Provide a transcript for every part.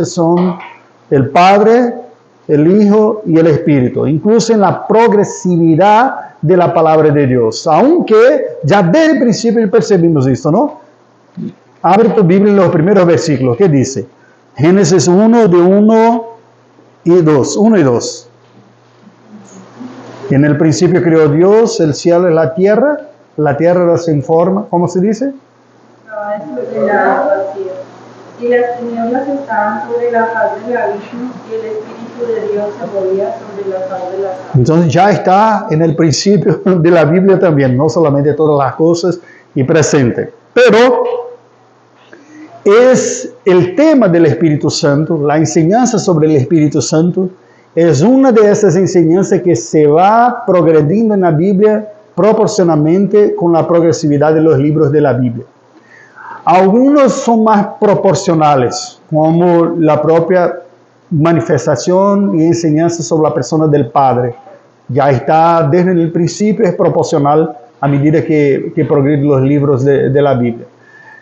son el Padre, el Hijo y el Espíritu, incluso en la progresividad de la palabra de Dios, aunque ya desde el principio percibimos esto, ¿no? Abre tu Biblia en los primeros versículos, ¿qué dice? Génesis 1, de 1 y 2. En el principio creó Dios el cielo y la tierra era sin forma, ¿cómo se dice? Y las tinieblas estaban sobre la faz del abismo, y el Espíritu de Dios se movía sobre la faz de la tierra. Entonces ya está en el principio de la Biblia también, no solamente todas las cosas y presente. Pero es el tema del Espíritu Santo, la enseñanza sobre el Espíritu Santo, es una de esas enseñanzas que se va progrediendo en la Biblia proporcionalmente con la progresividad de los libros de la Biblia. Algunos son más proporcionales, como la propia manifestación y enseñanza sobre la persona del Padre. Ya está desde el principio, es proporcional a medida que progreden los libros de la Biblia.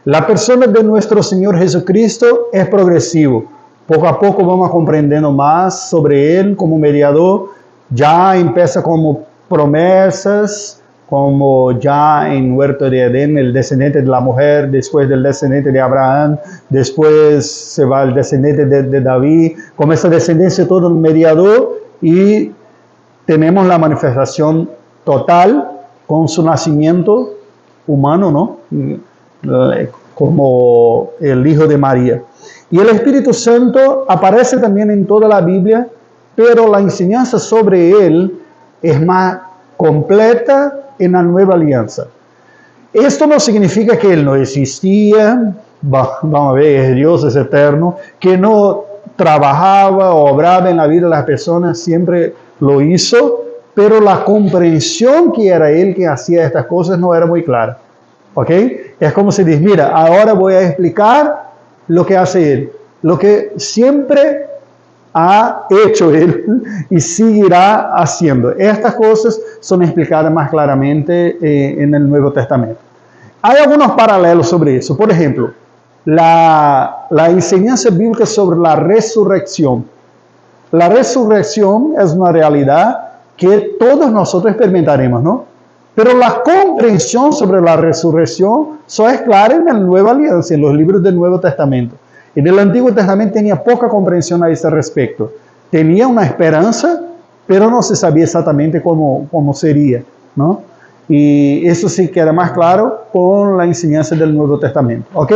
La persona de nuestro Señor Jesucristo es progresivo. Poco a poco vamos comprendiendo más sobre Él como mediador. Ya empieza como promesas, como ya en Huerto de Edén, el descendiente de la mujer, después del descendiente de Abraham, después se va el descendiente de David, con esa descendencia todo el mediador, y tenemos la manifestación total con su nacimiento humano, ¿no? Como el Hijo de María. Y el Espíritu Santo aparece también en toda la Biblia, pero la enseñanza sobre Él es más completa en la nueva alianza. Esto no significa que Él no existía, vamos a ver, es Dios, es eterno, que no trabajaba o obraba en la vida de las personas, siempre lo hizo, pero la comprensión que era Él que hacía estas cosas no era muy clara. ¿Ok? Es como si dice, mira, ahora voy a explicar lo que hace Él, lo que siempre ha hecho Él y seguirá haciendo. Estas cosas son explicadas más claramente en el Nuevo Testamento. Hay algunos paralelos sobre eso. Por ejemplo, la enseñanza bíblica sobre la resurrección. La resurrección es una realidad que todos nosotros experimentaremos, ¿no? Pero la comprensión sobre la resurrección solo es clara en la Nueva Alianza, en los libros del Nuevo Testamento. En el Antiguo Testamento tenía poca comprensión a ese respecto. Tenía una esperanza, pero no se sabía exactamente cómo sería, ¿no? Y eso sí queda más claro con la enseñanza del Nuevo Testamento, ¿ok?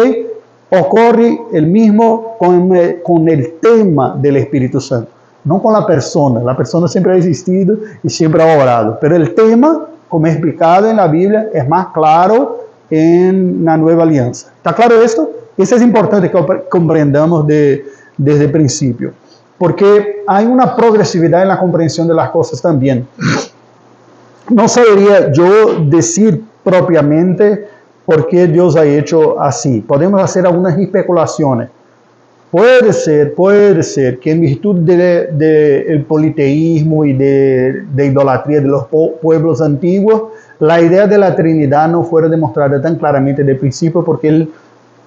Ocurre el mismo con el tema del Espíritu Santo, no con la persona. La persona siempre ha existido y siempre ha obrado, pero el tema, como es explicado en la Biblia, es más claro en la Nueva Alianza. ¿Está claro esto? Eso es importante que comprendamos desde el principio, porque hay una progresividad en la comprensión de las cosas también. No sabría yo decir propiamente por qué Dios ha hecho así. Podemos hacer algunas especulaciones. Puede ser que en virtud del politeísmo y de idolatría de los pueblos antiguos, la idea de la Trinidad no fuera demostrada tan claramente desde el principio, porque Él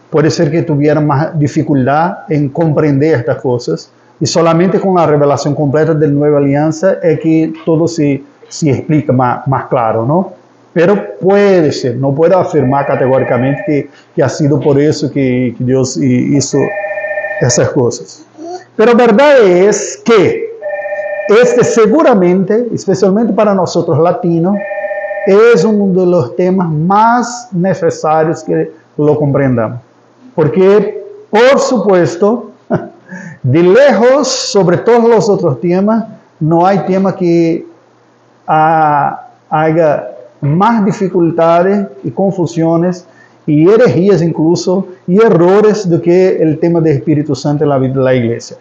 puede ser que tuviera más dificultad en comprender estas cosas, y solamente con la revelación completa de la Nueva Alianza es que todo se explica más claro, ¿no? Pero puede ser, no puedo afirmar categóricamente que ha sido por eso que Dios hizo esas cosas. Pero verdad es que seguramente, especialmente para nosotros latinos, es uno de los temas más necesarios que lo comprendamos. Porque, por supuesto, de lejos, sobre todos los otros temas, no hay tema que haya más dificultades y confusiones y herejías incluso, y errores do que el tema del Espíritu Santo en la vida de la iglesia.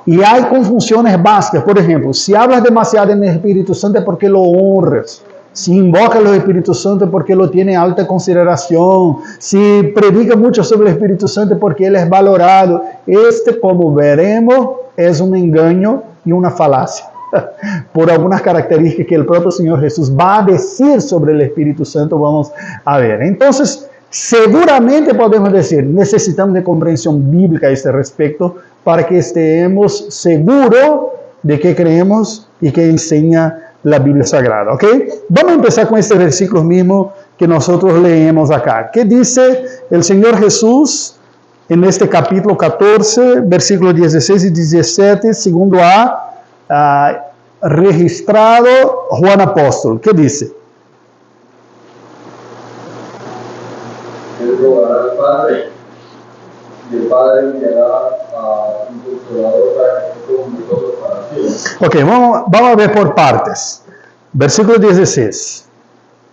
Y hay confusiones básicas. Por ejemplo, si hablas demasiado en el Espíritu Santo es porque lo honras. Si invoca al Espíritu Santo porque lo tiene en alta consideración. Si predica mucho sobre el Espíritu Santo porque Él es valorado. Como veremos, es un engaño y una falacia. Por algunas características que el propio Señor Jesús va a decir sobre el Espíritu Santo, vamos a ver. Entonces, seguramente podemos decir, necesitamos de comprensión bíblica a este respecto para que estemos seguros de que creemos y que enseña la Biblia Sagrada, ¿ok? Vamos a empezar con este versículo mismo que nosotros leemos acá. ¿Qué dice el Señor Jesús en este capítulo 14, versículos 16 y 17, segundo ha registrado Juan Apóstol? ¿Qué dice? Él rogará al Padre, y el Padre enviará a un consolador para que esté con nosotros para siempre. Ok, vamos a ver por partes. Versículo 16.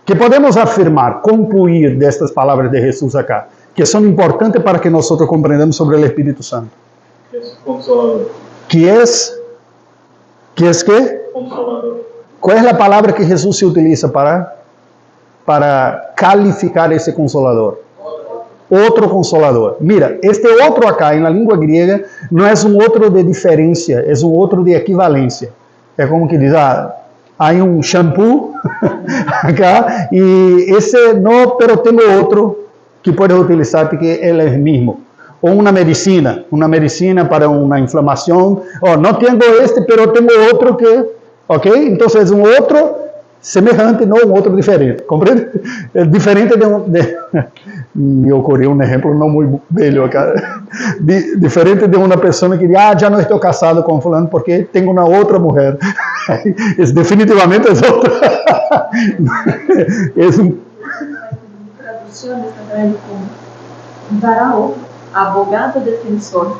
¿Qué podemos afirmar, concluir de estas palabras de Jesús acá, que son importantes para que nosotros comprendamos sobre el Espíritu Santo? Es consolador. ¿Qué es qué? Consolador. ¿Cuál es la palabra que Jesús se utiliza para calificar ese consolador? Otro consolador. Mira, este otro acá en la lengua griega no es un otro de diferencia, es un otro de equivalencia. Es como que dice, hay un shampoo acá y ese no, pero tengo otro que puedes utilizar porque él es el mismo. O una medicina para una inflamación. O no tengo este, pero tengo otro que, ¿ok? Entonces es un otro semejante, no un otro diferente. ¿Comprende? Es diferente me ocurrió un ejemplo no muy bello acá. Diferente de una persona que dice, ya no estoy casado con fulano porque tengo una otra mujer. Definitivamente es otra. Es un... Traducción está trayendo como varão, abogado defensor.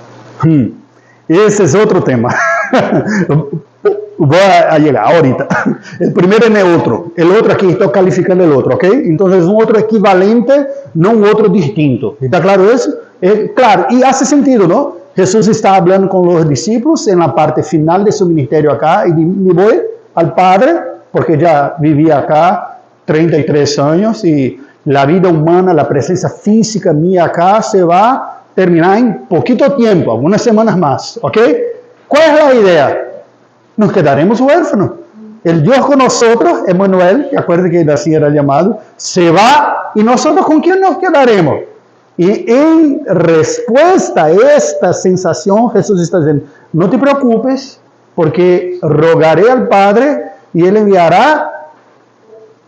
Ese es otro tema. Voy a llegar ahorita. El primero es neutro. El otro aquí estoy calificando el otro, ¿ok? Entonces es un otro equivalente, no un otro distinto. ¿Está claro eso? Claro, y hace sentido, ¿no? Jesús está hablando con los discípulos en la parte final de su ministerio acá y me voy al Padre porque ya vivía acá 33 años y la vida humana, la presencia física mía acá se va a terminar en poquito tiempo, algunas semanas más, ¿ok? ¿Cuál es la idea? Nos quedaremos huérfanos. El Dios con nosotros, Emmanuel, que acuérdense que así era llamado, se va y nosotros ¿con quién nos quedaremos? Y en respuesta a esta sensación, Jesús está diciendo, no te preocupes, porque rogaré al Padre y Él enviará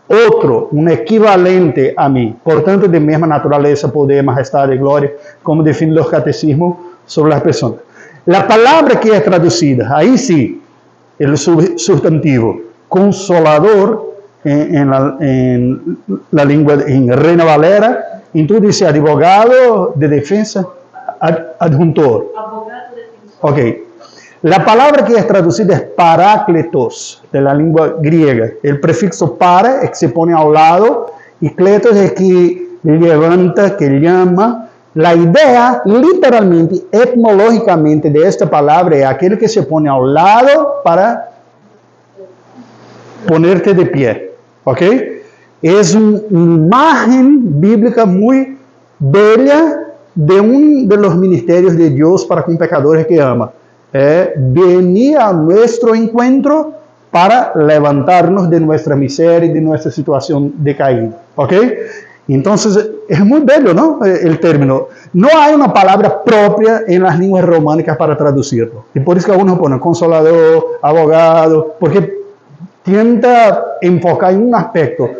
otro, un equivalente a mí. Por tanto, de misma naturaleza, poder, majestad y gloria, como definen los catecismos sobre las personas. La palabra que es traducida, ahí sí, el sustantivo consolador en la lengua en Reina Valera, entonces dice abogado de defensa, adjuntor. Abogado defensor. Ok. La palabra que es traducida es parácletos, de la lengua griega. El prefixo para es que se pone al lado y kletos es que levanta, que llama. La idea, literalmente, etimológicamente, de esta palabra es aquel que se pone al lado para ponerte de pie. ¿Ok? Es una imagen bíblica muy bella de uno de los ministerios de Dios para con pecadores que ama. Venir a nuestro encuentro para levantarnos de nuestra miseria y de nuestra situación de caída. ¿Ok? Entonces, es muy bello, ¿no? El término. No hay una palabra propia en las lenguas románicas para traducirlo. Y por eso que algunos ponen consolador, abogado, porque tienta enfocar en un aspecto.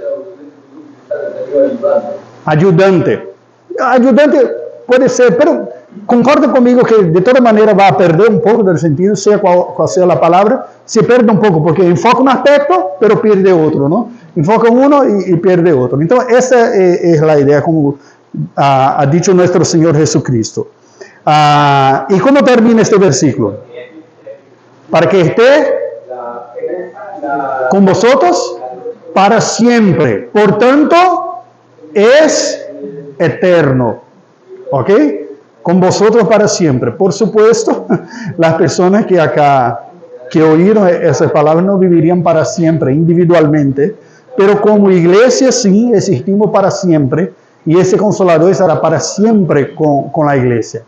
Ayudante. Ayudante puede ser, pero concorda conmigo que de toda manera va a perder un poco del sentido, sea cual sea la palabra, se pierde un poco, porque enfoca un aspecto, pero pierde otro, ¿no? Enfoca uno y pierde otro. Entonces, esa es la idea, como ha dicho nuestro Señor Jesucristo. ¿Y cómo termina este versículo? Para que esté con vosotros para siempre. Por tanto, es eterno. ¿Ok? Con vosotros para siempre. Por supuesto, las personas que acá, que oyeron esas palabras no vivirían para siempre, individualmente, pero como iglesia sí existimos para siempre y ese consolador estará para siempre con la iglesia.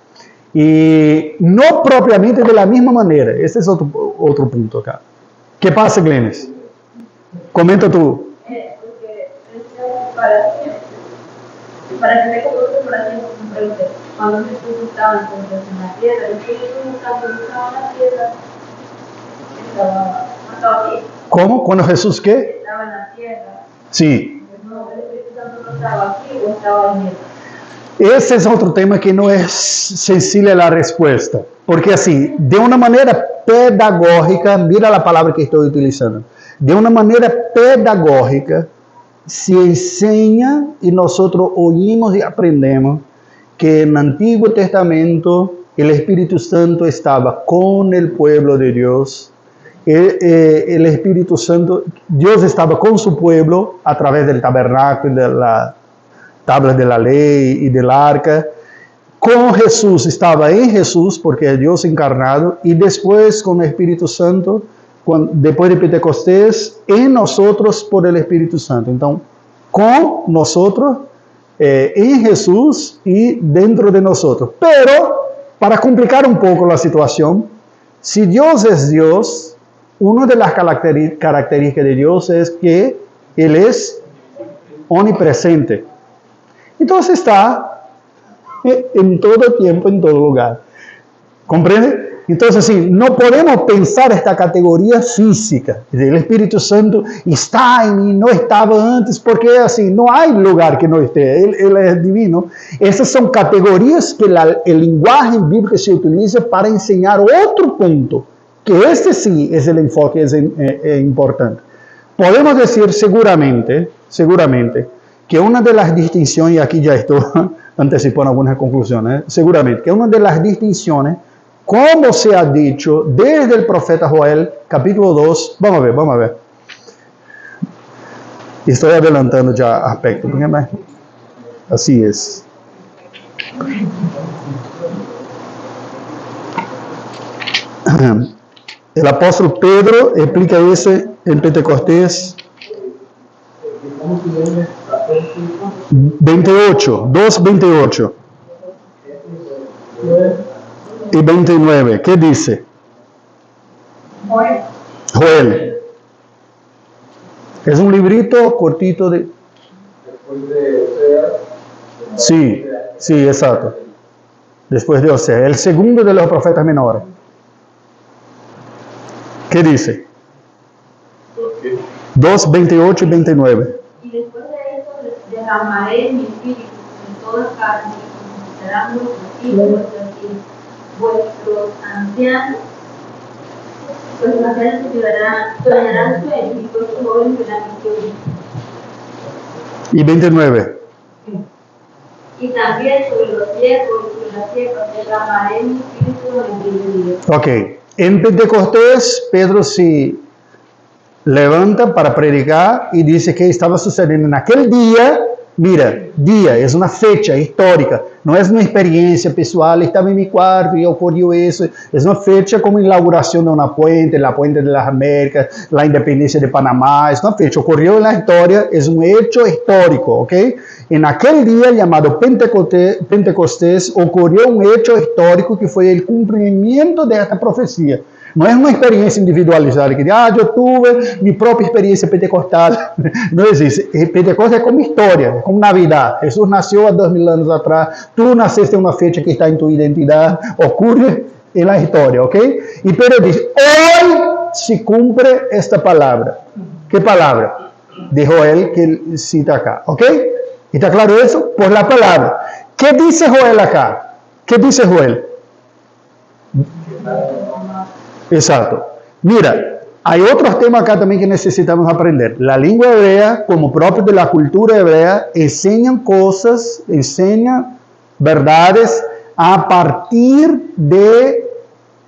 Y no propiamente de la misma manera. Ese es otro punto acá. ¿Qué pasa, Glenis? Comenta tú. Porque es para siempre. para que me coloque por aquí, me pregunté, cuando Jesús estaba entonces en la tierra, el Espíritu Santo estaba en la tierra, estaba aquí, ¿Cómo? ¿Cuando Jesús qué? estaba en la tierra. Sí. No, el Espíritu Santo no estaba aquí o estaba en él. Ese es otro tema que no es sencilla la respuesta. Porque así, de una manera pedagógica, mira la palabra que estoy utilizando, de una manera pedagógica, se enseña y nosotros oímos y aprendemos que en el Antiguo Testamento el Espíritu Santo estaba con el pueblo de Dios. El Espíritu Santo, Dios estaba con su pueblo a través del tabernáculo, de la tabla de la ley y del arca. Con Jesús, estaba en Jesús porque es Dios encarnado, y después con el Espíritu Santo, después de Pentecostés, en nosotros por el Espíritu Santo. Entonces, con nosotros, en Jesús y dentro de nosotros. Pero, para complicar un poco la situación, si Dios es Dios, una de las características de Dios es que Él es omnipresente. Entonces está en todo tiempo, en todo lugar. ¿Comprende? Entonces, sí, no podemos pensar esta categoría física. El Espíritu Santo está en mí, no estaba antes, porque así, no hay lugar que no esté. Él es divino. Esas son categorías que el lenguaje bíblico se utiliza para enseñar otro punto, que este sí es el enfoque es importante. Podemos decir seguramente, que una de las distinciones, y aquí ya estoy anticipando algunas conclusiones, seguramente que una de las distinciones, como se ha dicho desde el profeta Joel, capítulo 2, vamos a ver. Estoy adelantando ya aspectos, porque así es. El apóstol Pedro explica eso en Pentecostés 28, 2:28 y 29. ¿Qué dice? Joel. Es un librito cortito de... Después de Oseas. Sí, exacto. Después de Oseas, el segundo de los profetas menores. ¿Qué dice? 2:28 y 29. Y después de eso derramaré mi espíritu en toda carne, y serán vuestros hijos, vuestros ancianos, soñarán sueños, y vuestros jóvenes verán visiones. Y 29. Y también sobre los viejos y sobre las viejas derramaré mi espíritu en el día. Ok. En Pentecostés, Pedro se levanta para predicar y dice que estaba sucediendo en aquel día. Mira, día es una fecha histórica, no es una experiencia pessoal, estaba en mi cuarto y ocurrió eso. Es una fecha como la inauguración de una puente, la puente de las Américas, la independencia de Panamá. Es una fecha, ocurrió en la historia, es un hecho histórico, ¿ok? En aquel día llamado Pentecostés ocurrió un hecho histórico que fue el cumplimiento de esta profecía. No es una experiencia individualizada, que yo tuve mi propia experiencia pentecostal. No existe. Pentecostés es como historia, es como Navidad. Jesús nació a 2000 años atrás, tú naciste en una fecha que está en tu identidad, ocurre en la historia, ¿ok? Y Pedro dice, hoy se cumple esta palabra. ¿Qué palabra? De Joel que cita acá, ¿ok? ¿Está claro eso? Por la palabra. ¿Qué dice Joel acá? ¿Qué dice Joel? Exacto. Mira, hay otros temas acá también que necesitamos aprender. La lengua hebrea, como propio de la cultura hebrea, enseñan cosas, enseñan verdades a partir de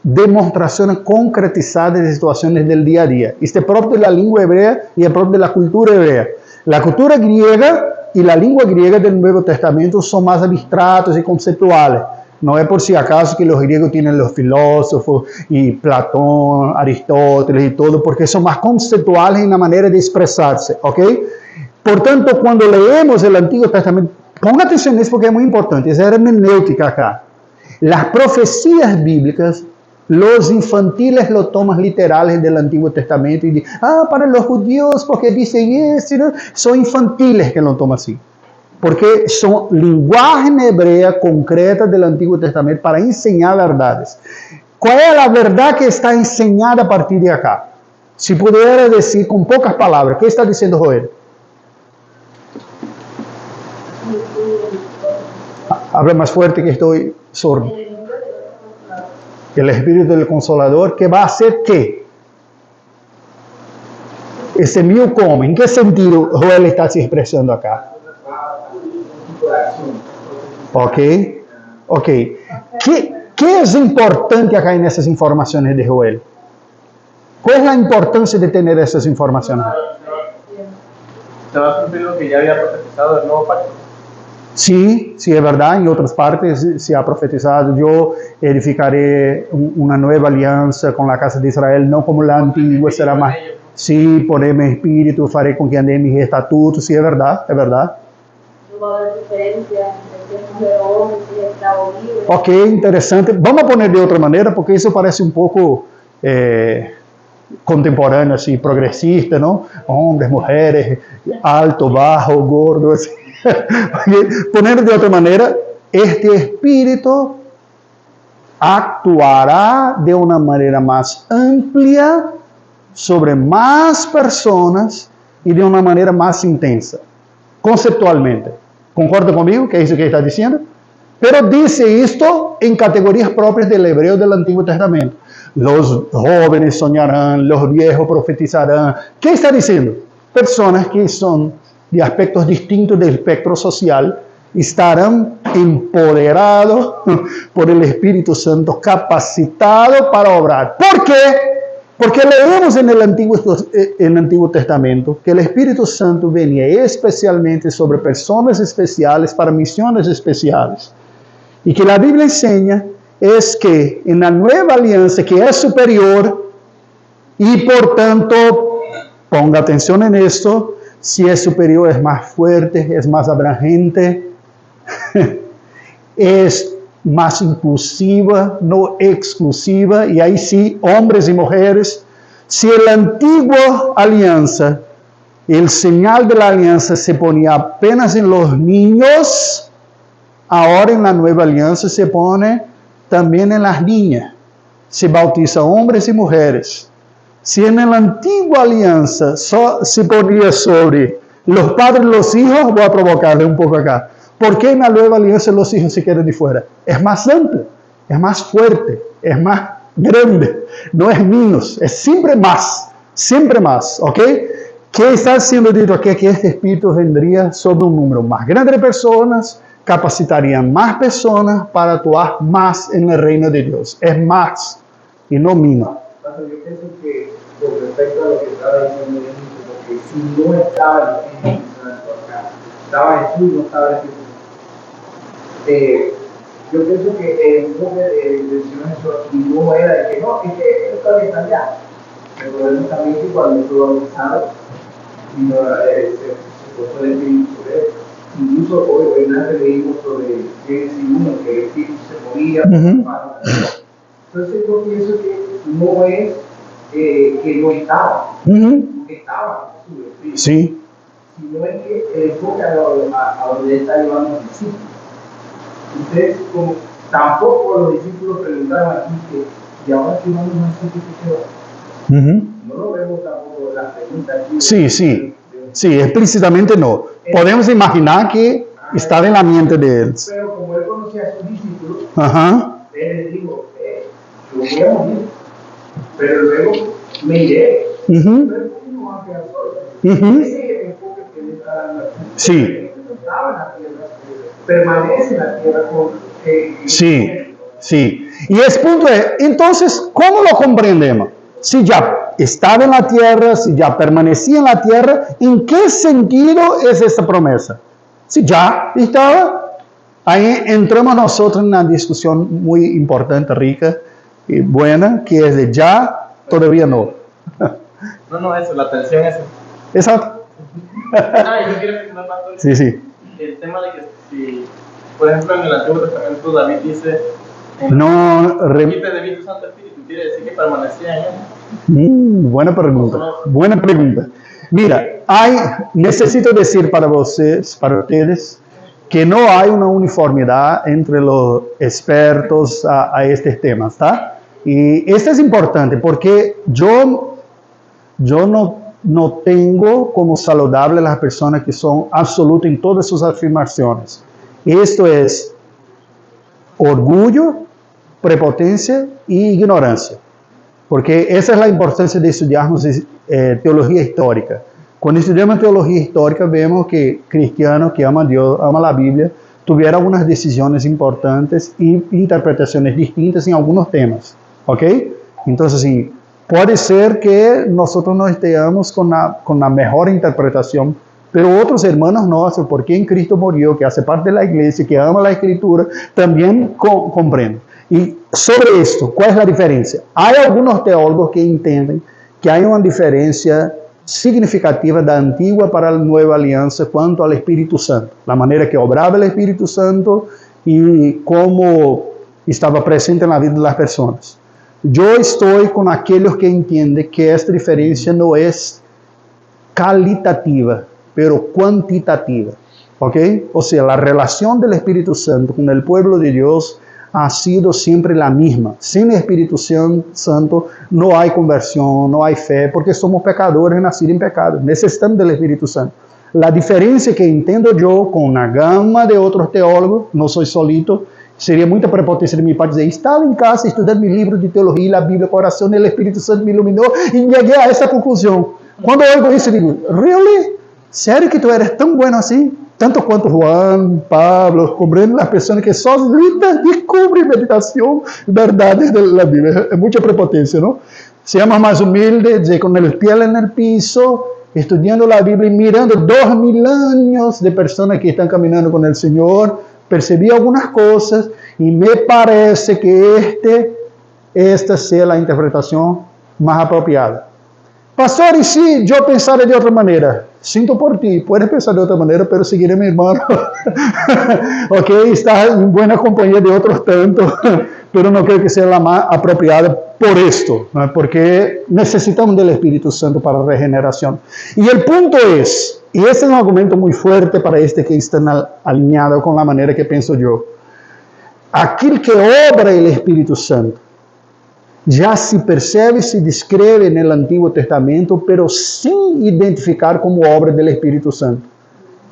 demostraciones concretizadas de situaciones del día a día. Este es propio de la lengua hebrea y es propio de la cultura hebrea. La cultura griega y la lengua griega del Nuevo Testamento son más abstractos y conceptuales. No es por si acaso que los griegos tienen los filósofos y Platón, Aristóteles y todo, porque son más conceptuales en la manera de expresarse, ¿ok? Por tanto, cuando leemos el Antiguo Testamento, ponga atención a eso porque es muy importante, es hermenéutica acá. Las profecías bíblicas, los infantiles lo toman literales del Antiguo Testamento y dicen, para los judíos, porque dicen eso, ¿no? Son infantiles que lo toman así. porque son lenguaje en hebrea concreta del Antiguo Testamento para enseñar verdades. ¿Cuál es la verdad que está enseñada a partir de acá? Si pudiera decir con pocas palabras, ¿qué está diciendo Joel? Habla más fuerte que estoy sordo. El Espíritu del Consolador, que va a hacer ¿qué? Ese mío como, ¿en qué sentido Joel está se expresando acá? Ok. ¿Qué es importante acá en esas informaciones de Joel? ¿Cuál es la importancia de tener esas informaciones? Se va a cumplir lo que ya había profetizado el nuevo pacto. Sí, es verdad, en otras partes se ha profetizado, yo edificaré una nueva alianza con la casa de Israel, no como la antigua, será más, sí, pondré mi espíritu, faré con que ande mis estatutos, sí, es verdad. No va a haber diferencia entre el hombre y el esclavo libre. Ok, interesante, vamos a poner de otra manera, porque eso parece un poco contemporáneo, así, progresista, ¿no? Hombres, mujeres, alto, bajo, gordo, así. Poner de otra manera, este espíritu actuará de una manera más amplia sobre más personas y de una manera más intensa, conceptualmente. ¿Concorda conmigo que es eso que está diciendo? Pero dice esto en categorías propias del hebreo del Antiguo Testamento. Los jóvenes soñarán, los viejos profetizarán. ¿Qué está diciendo? Personas que son de aspectos distintos del espectro social estarán empoderados por el Espíritu Santo, capacitados para obrar. ¿Por qué? Porque leemos en el Antiguo Testamento que el Espíritu Santo venía especialmente sobre personas especiales para misiones especiales. Y que la Biblia enseña es que en la nueva alianza, que es superior, y por tanto, ponga atención en esto, si es superior, es más fuerte, es más abrangente, es más inclusiva, no exclusiva, y ahí sí, hombres y mujeres. Si en la antigua alianza, el señal de la alianza se ponía apenas en los niños, ahora en la nueva alianza se pone también en las niñas. Se bautiza hombres y mujeres. Si en la antigua alianza se ponía sobre los padres y los hijos, voy a provocarle un poco acá. ¿Por qué en la nueva alianza los hijos se quedan de fuera? Es más amplio, es más fuerte, es más grande, no es menos, es siempre más, ¿ok? ¿Qué está siendo dicho aquí? Que este espíritu vendría sobre un número más grande de personas, capacitarían más personas para actuar más en el reino de Dios. Es más y no menos. Yo pienso que con respecto a lo que estaba diciendo, como que si no estaba el Espíritu Santo acá, estaba Jesús, no estaba el Espíritu Santo. Yo pienso que el enfoque de eso aquí no era de que no, es que esto todavía está allá. Recordemos también que cuando fue bautizado, se puso el Espíritu sobre él. Incluso hoy en la leímos sobre Génesis 1, que el Espíritu se movía. Entonces yo pienso que no es que no estaba, estaba su Espíritu. Sí. Sino es que el enfoque a donde está llevando a los discípulos. Entonces, como tampoco los discípulos preguntaron aquí que, ¿y ahora qué vamos a hacer? No lo vemos tampoco la pregunta aquí. Sí, explícitamente no. Podemos imaginar que estaba en la mente de él. Pero como él conocía a sus discípulos, él les dijo, yo voy a morir, pero luego me iré. Pero no va a quedar solo. Ese es el enfoque que le está dando aquí. Sí. Estaba en la tierra, permanece en la tierra con... Sí. Y el punto es, entonces, ¿cómo lo comprendemos? Si ya estaba en la tierra, si ya permanecía en la tierra, ¿en qué sentido es esa promesa? Si ya estaba, ahí entramos nosotros en una discusión muy importante, rica y buena, que es de ya, todavía no. No, eso, la tensión es... Exacto. Yo quiero mencionar más sobre el tema de que si, por ejemplo, en el Antiguo Testamento David dice quite de mí tu Santo Espíritu, quiere decir que permanecía en él. Buena pregunta. Mira, necesito decir para ustedes, que no hay una uniformidad entre los expertos a estos temas, ¿está? Y esto es importante porque yo no tengo como saludable las personas que son absolutas en todas sus afirmaciones. Esto es orgullo, prepotencia y ignorancia. Porque esa es la importancia de estudiarnos teología histórica. Cuando estudiamos teología histórica vemos que cristianos que aman a Dios, aman la Biblia, tuvieron algunas decisiones importantes y interpretaciones distintas en algunos temas. ¿Ok? Entonces, sí, puede ser que nosotros no estemos con la mejor interpretación, pero otros hermanos nuestros, porque en Cristo murió, que hace parte de la iglesia, que ama la Escritura, también comprenden. Y sobre esto, ¿cuál es la diferencia? Hay algunos teólogos que entienden que hay una diferencia significativa da antigua para la nueva alianza cuanto al Espíritu Santo, la manera que obraba el Espíritu Santo y cómo estaba presente en la vida de las personas. Yo estoy con aquellos que entienden que esta diferencia no es calitativa, pero cuantitativa, ¿ok? O sea, la relación del Espíritu Santo con el pueblo de Dios ha sido siempre la misma. Sin el Espíritu Santo no hay conversión, no hay fe, porque somos pecadores nacidos en pecado. Necesitamos del Espíritu Santo. La diferencia que entiendo yo con una gama de otros teólogos, no soy solito, sería muita prepotencia de mi parte dizer, estava em casa estudando mi livro de teologia, a Bíblia, com oração, e o Espírito Santo me iluminou e cheguei a essa conclusão. Quando eu oigo isso, eu digo, really? Sério que tu eres tão bueno assim? Tanto quanto Juan, Pablo, compreendo as pessoas que só descobrem meditação, verdades da Bíblia. É muita prepotência, não? Seamos mais humildes, dizer, com o pé no piso, estudando a Bíblia e mirando 2000 anos de pessoas que estão caminhando com o Senhor, percebi algunas cosas y me parece que esta sea la interpretación más apropiada. Pastor, y si yo pensara de otra manera, sinto por ti, puedes pensar de otra manera, pero seguiré mi hermano. Ok, estás en buena compañía de otros tantos, pero no creo que sea la más apropiada por esto, ¿no? Porque necesitamos del Espíritu Santo para regeneración. Y el punto es, y este es un argumento muy fuerte para este que está alineado con la manera que pienso yo, aquel que obra el Espíritu Santo ya se percebe, se describe en el Antiguo Testamento, pero sin identificar como obra del Espíritu Santo.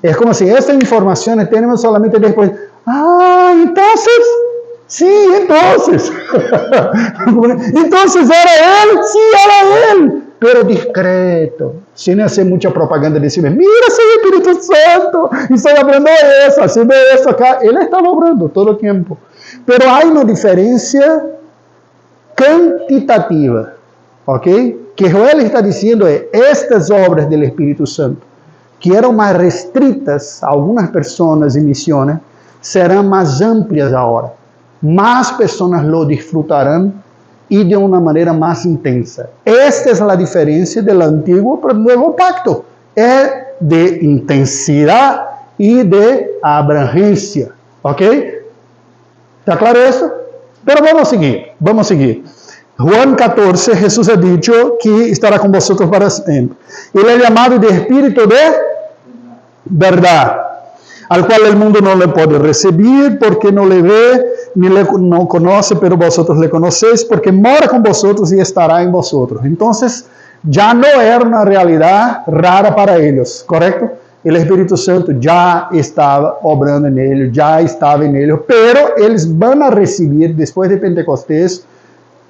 Es como si estas informaciones tenemos solamente después, entonces, sí, entonces. Entonces era él, sí, era él, pero discreto, sin hacer mucha propaganda, decirme, mira, soy el Espíritu Santo, y estoy hablando de eso, haciendo eso acá. Él estaba obrando todo el tiempo. Pero hay una diferencia quantitativa, ¿ok? Que Joel está diciendo es, estas obras del Espíritu Santo, que eran más restrictas a algunas personas y misiones, serán más amplias ahora. Más personas lo disfrutarán y de una manera más intensa. Esta es la diferencia del antiguo para el nuevo pacto. Es de intensidad y de abrangência, ¿ok? ¿Está claro eso? Pero vamos a seguir. Juan 14, Jesús ha dicho que estará con vosotros para siempre. Él es llamado de Espíritu de verdad, al cual el mundo no le puede recibir porque no le ve ni no conoce, pero vosotros le conocéis porque mora con vosotros y estará en vosotros. Entonces, ya no era una realidad rara para ellos, ¿correcto? El Espíritu Santo ya estaba obrando en ellos, ya estaba en ellos, pero ellos van a recibir después de Pentecostés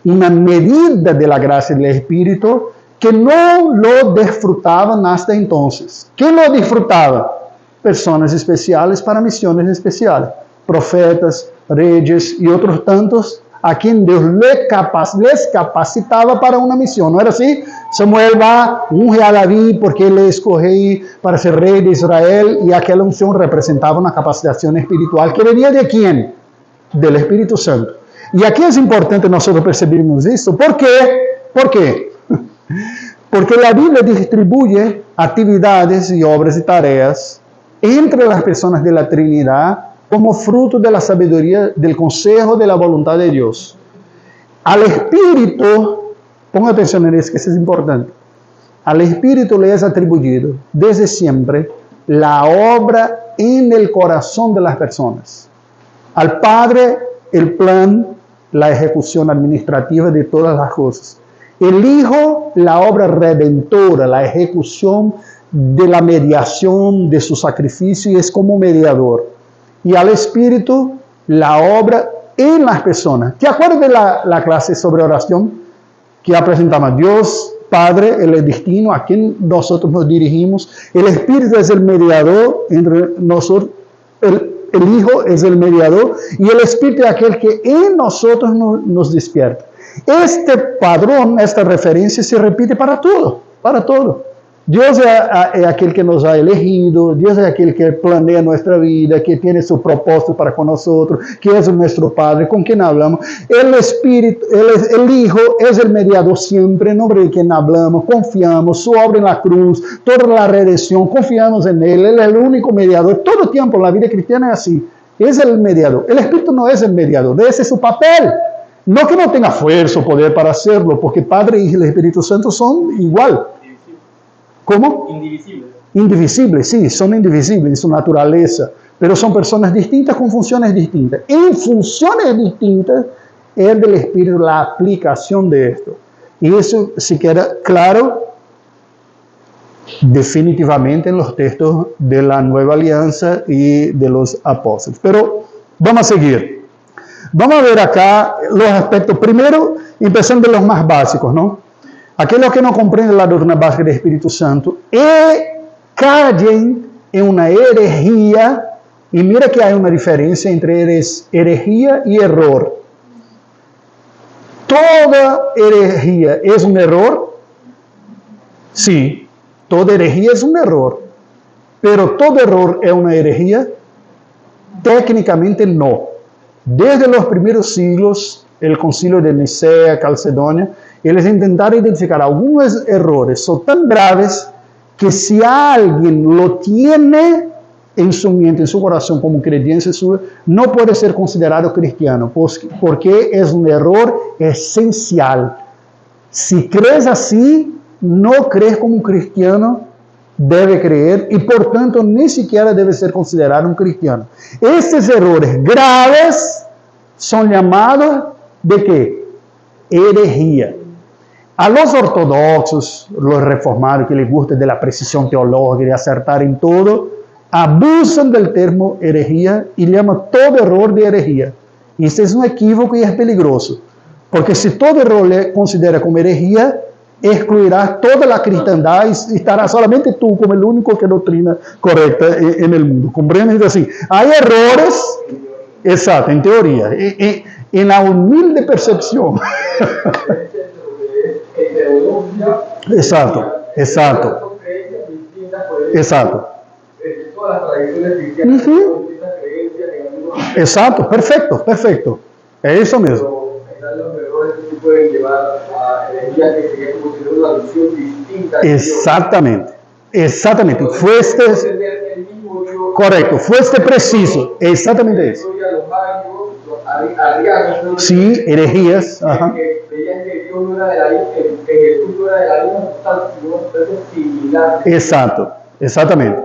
una medida de la gracia del Espíritu que no lo disfrutaban hasta entonces. ¿Quién lo disfrutaba? Personas especiales para misiones especiales, profetas, reyes y otros tantos a quien Dios les capacitaba para una misión. ¿No era así? Samuel va, unge a David porque él le escogió para ser rey de Israel y aquella unción representaba una capacitación espiritual que venía ¿de quién? Del Espíritu Santo. Y aquí es importante nosotros percibirnos esto. ¿Por qué? ¿Por qué? Porque la Biblia distribuye actividades y obras y tareas entre las personas de la Trinidad como fruto de la sabiduría, del consejo de la voluntad de Dios. Al Espíritu, ponga atención en eso, que eso es importante. Al Espíritu le es atribuido desde siempre la obra en el corazón de las personas. Al Padre, el plan, la ejecución administrativa de todas las cosas. El Hijo, la obra redentora, la ejecución de la mediación de su sacrificio y es como mediador. Y al Espíritu, la obra en las personas. ¿Te acuerdas de la clase sobre oración que ya presentamos? Dios Padre, el destino a quien nosotros nos dirigimos. El Espíritu es el mediador entre nosotros. El Hijo es el mediador y el Espíritu es aquel que en nosotros nos despierta. Este padrón, esta referencia se repite para todo, para todo. Dios es aquel que nos ha elegido, Dios es aquel que planea nuestra vida, que tiene su propósito para con nosotros, que es nuestro Padre, con quien hablamos. El Espíritu, el Hijo es el mediador siempre, en nombre de quien hablamos, confiamos, su obra en la cruz, toda la redención, confiamos en Él, Él es el único mediador. Todo el tiempo la vida cristiana es así, es el mediador. El Espíritu no es el mediador, ese es su papel. No que no tenga fuerza o poder para hacerlo, porque Padre y el Espíritu Santo son igual. ¿Cómo? Indivisibles. Indivisibles, sí, son indivisibles en su naturaleza, pero son personas distintas con funciones distintas. En funciones distintas es del Espíritu la aplicación de esto. Y eso se queda claro definitivamente en los textos de la Nueva Alianza y de los apóstoles. Pero vamos a seguir. Vamos a ver acá los aspectos, primero empezando de los más básicos, ¿no? Aquellos que no comprenden la doctrina básica del Espíritu Santo caen en una herejía, y mira que hay una diferencia entre herejía y error. ¿Toda herejía es un error? Sí, toda herejía es un error, pero todo error es una herejía. Técnicamente no. Desde los primeros siglos, el concilio de Nicea, Calcedonia, ellos intentaron identificar algunos errores, son tan graves que si alguien lo tiene en su mente, en su corazón como creencia suya, no puede ser considerado cristiano, porque es un error esencial. Si crees así, no crees como un cristiano debe creer y por tanto ni siquiera debe ser considerado un cristiano. Estos errores graves son llamados ¿de qué? Herejía. A los ortodoxos, los reformados que les gusta de la precisión teológica, de acertar en todo, abusan del término herejía y llaman todo error de herejía. Y este es un equívoco y es peligroso, porque si todo error le considera como herejía, excluirás toda la cristiandad y estarás solamente tú como el único que doctrina correcta en el mundo. ¿Comprendes? Así, hay errores, exacto, en teoría, en la humilde percepción. Exacto, exacto. Exacto. Todas las tradiciones cristianas son distintas creencias en Exacto, perfecto, perfecto. Es eso mismo. están los errores que pueden llevar a herejías que sería como tener una visión distinta. Exactamente, exactamente. Fue este, correcto, fue este preciso, exactamente eso. Sí, herejías. Ajá. Exacto, exactamente.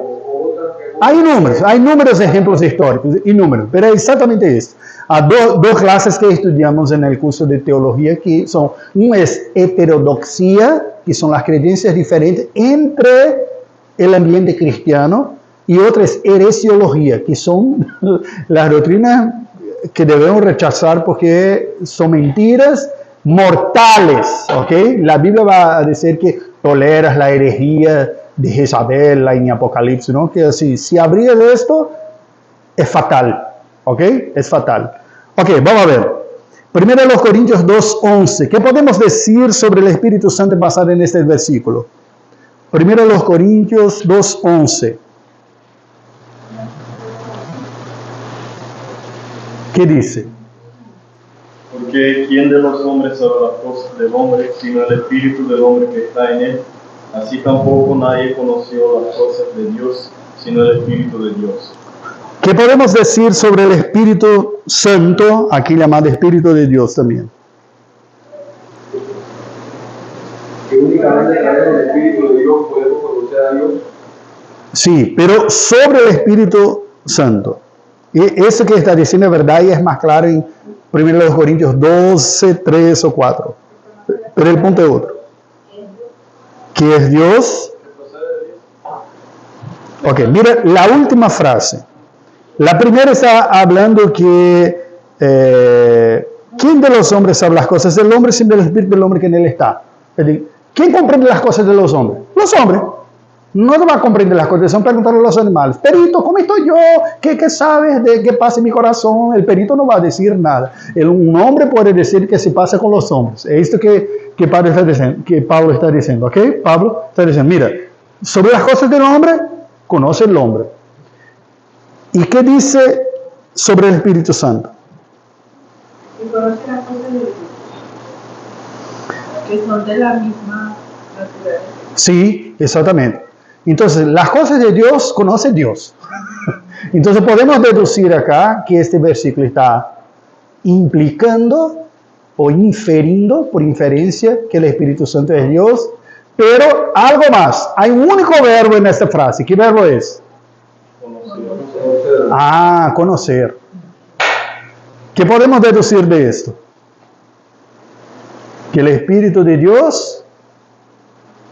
Hay números ejemplos históricos y números, pero es exactamente eso. Hay dos clases que estudiamos en el curso de teología, que son, una es heterodoxia, que son las creencias diferentes entre el ambiente cristiano, y otra es heresiología, que son las doctrinas que debemos rechazar porque son mentiras mortales, ¿ok? La Biblia va a decir que toleras la herejía de Jezabel en Apocalipsis, ¿no? Que así, si abrías esto, es fatal, ¿ok? Es fatal. Ok, vamos a ver. Primero los Corintios 2:11. ¿Qué podemos decir sobre el Espíritu Santo basado en este versículo? Primero los Corintios 2:11. ¿Qué dice? Porque ¿quién de los hombres sabe las cosas del hombre, sino el espíritu del hombre que está en él? Así tampoco nadie conoció las cosas de Dios, sino el Espíritu de Dios. ¿Qué podemos decir sobre el Espíritu Santo, aquí llamado Espíritu de Dios también? Que únicamente a través del Espíritu de Dios podemos conocer a Dios. Sí, pero sobre el Espíritu Santo. Y eso que está diciendo es verdad y es más claro en 1 Corintios 12, 3 o 4. Pero el punto es otro. ¿Qué es Dios? Ok, mira la última frase. La primera está hablando que ¿quién de los hombres sabe las cosas del hombre sin el espíritu del hombre que en él está? Es decir, ¿quién comprende las cosas de los hombres? Los hombres. No te va a comprender las cosas, son preguntarle a los animales. Perito, ¿cómo estoy yo? ¿Qué sabes de qué pasa en mi corazón? El perito no va a decir nada. Un hombre puede decir que se pasa con los hombres. Es esto que Pablo está diciendo. ¿Ok? Pablo está diciendo, mira, sobre las cosas del hombre, conoce el hombre. ¿Y qué dice sobre el Espíritu Santo? Y conoce las cosas de Dios, que son de la misma naturaleza. Sí, exactamente. Entonces, las cosas de Dios conoce Dios. Entonces, podemos deducir acá que este versículo está implicando o inferindo, por inferencia, que el Espíritu Santo es Dios. Pero algo más. Hay un único verbo en esta frase. ¿Qué verbo es? Ah, conocer. ¿Qué podemos deducir de esto? Que el Espíritu de Dios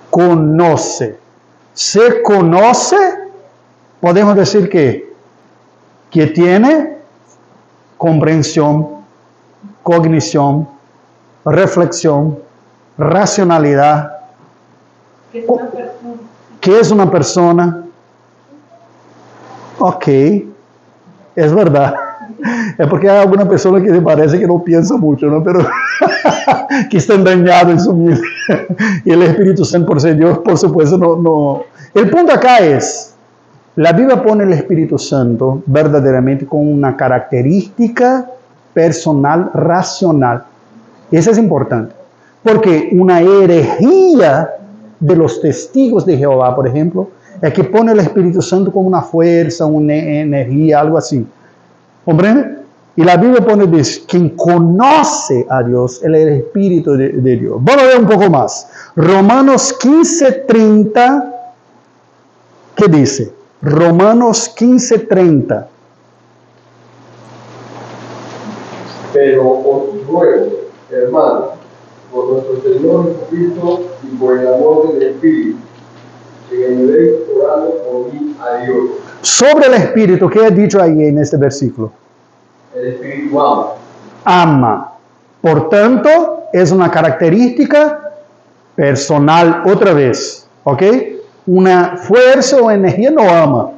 conoce. Se conoce, podemos decir que tiene comprensión, cognición, reflexión, racionalidad. Que es una persona. ¿Qué es una persona? Ok, es verdad. Es porque hay alguna persona que se parece que no piensa mucho, ¿no? Pero que está engañado en su mente. Y el Espíritu Santo, por ser Dios, por supuesto, no. El punto acá es, la Biblia pone el Espíritu Santo verdaderamente con una característica personal, racional. Y eso es importante. Porque una herejía de los testigos de Jehová, por ejemplo, es que pone el Espíritu Santo como una fuerza, una energía, algo así. ¿Comprende? Y la Biblia pone, dice, quien conoce a Dios, el Espíritu de Dios. Vamos a ver un poco más. Romanos 15:30, ¿qué dice? Romanos 15:30. Pero os ruego, hermanos, por nuestro Señor Jesucristo y por el amor del Espíritu, que ayudéis orando por mí a Dios. Sobre el Espíritu, ¿qué ha dicho ahí en este versículo? El Espíritu ama. Ama. Por tanto, es una característica personal otra vez. ¿Ok? Una fuerza o energía no ama.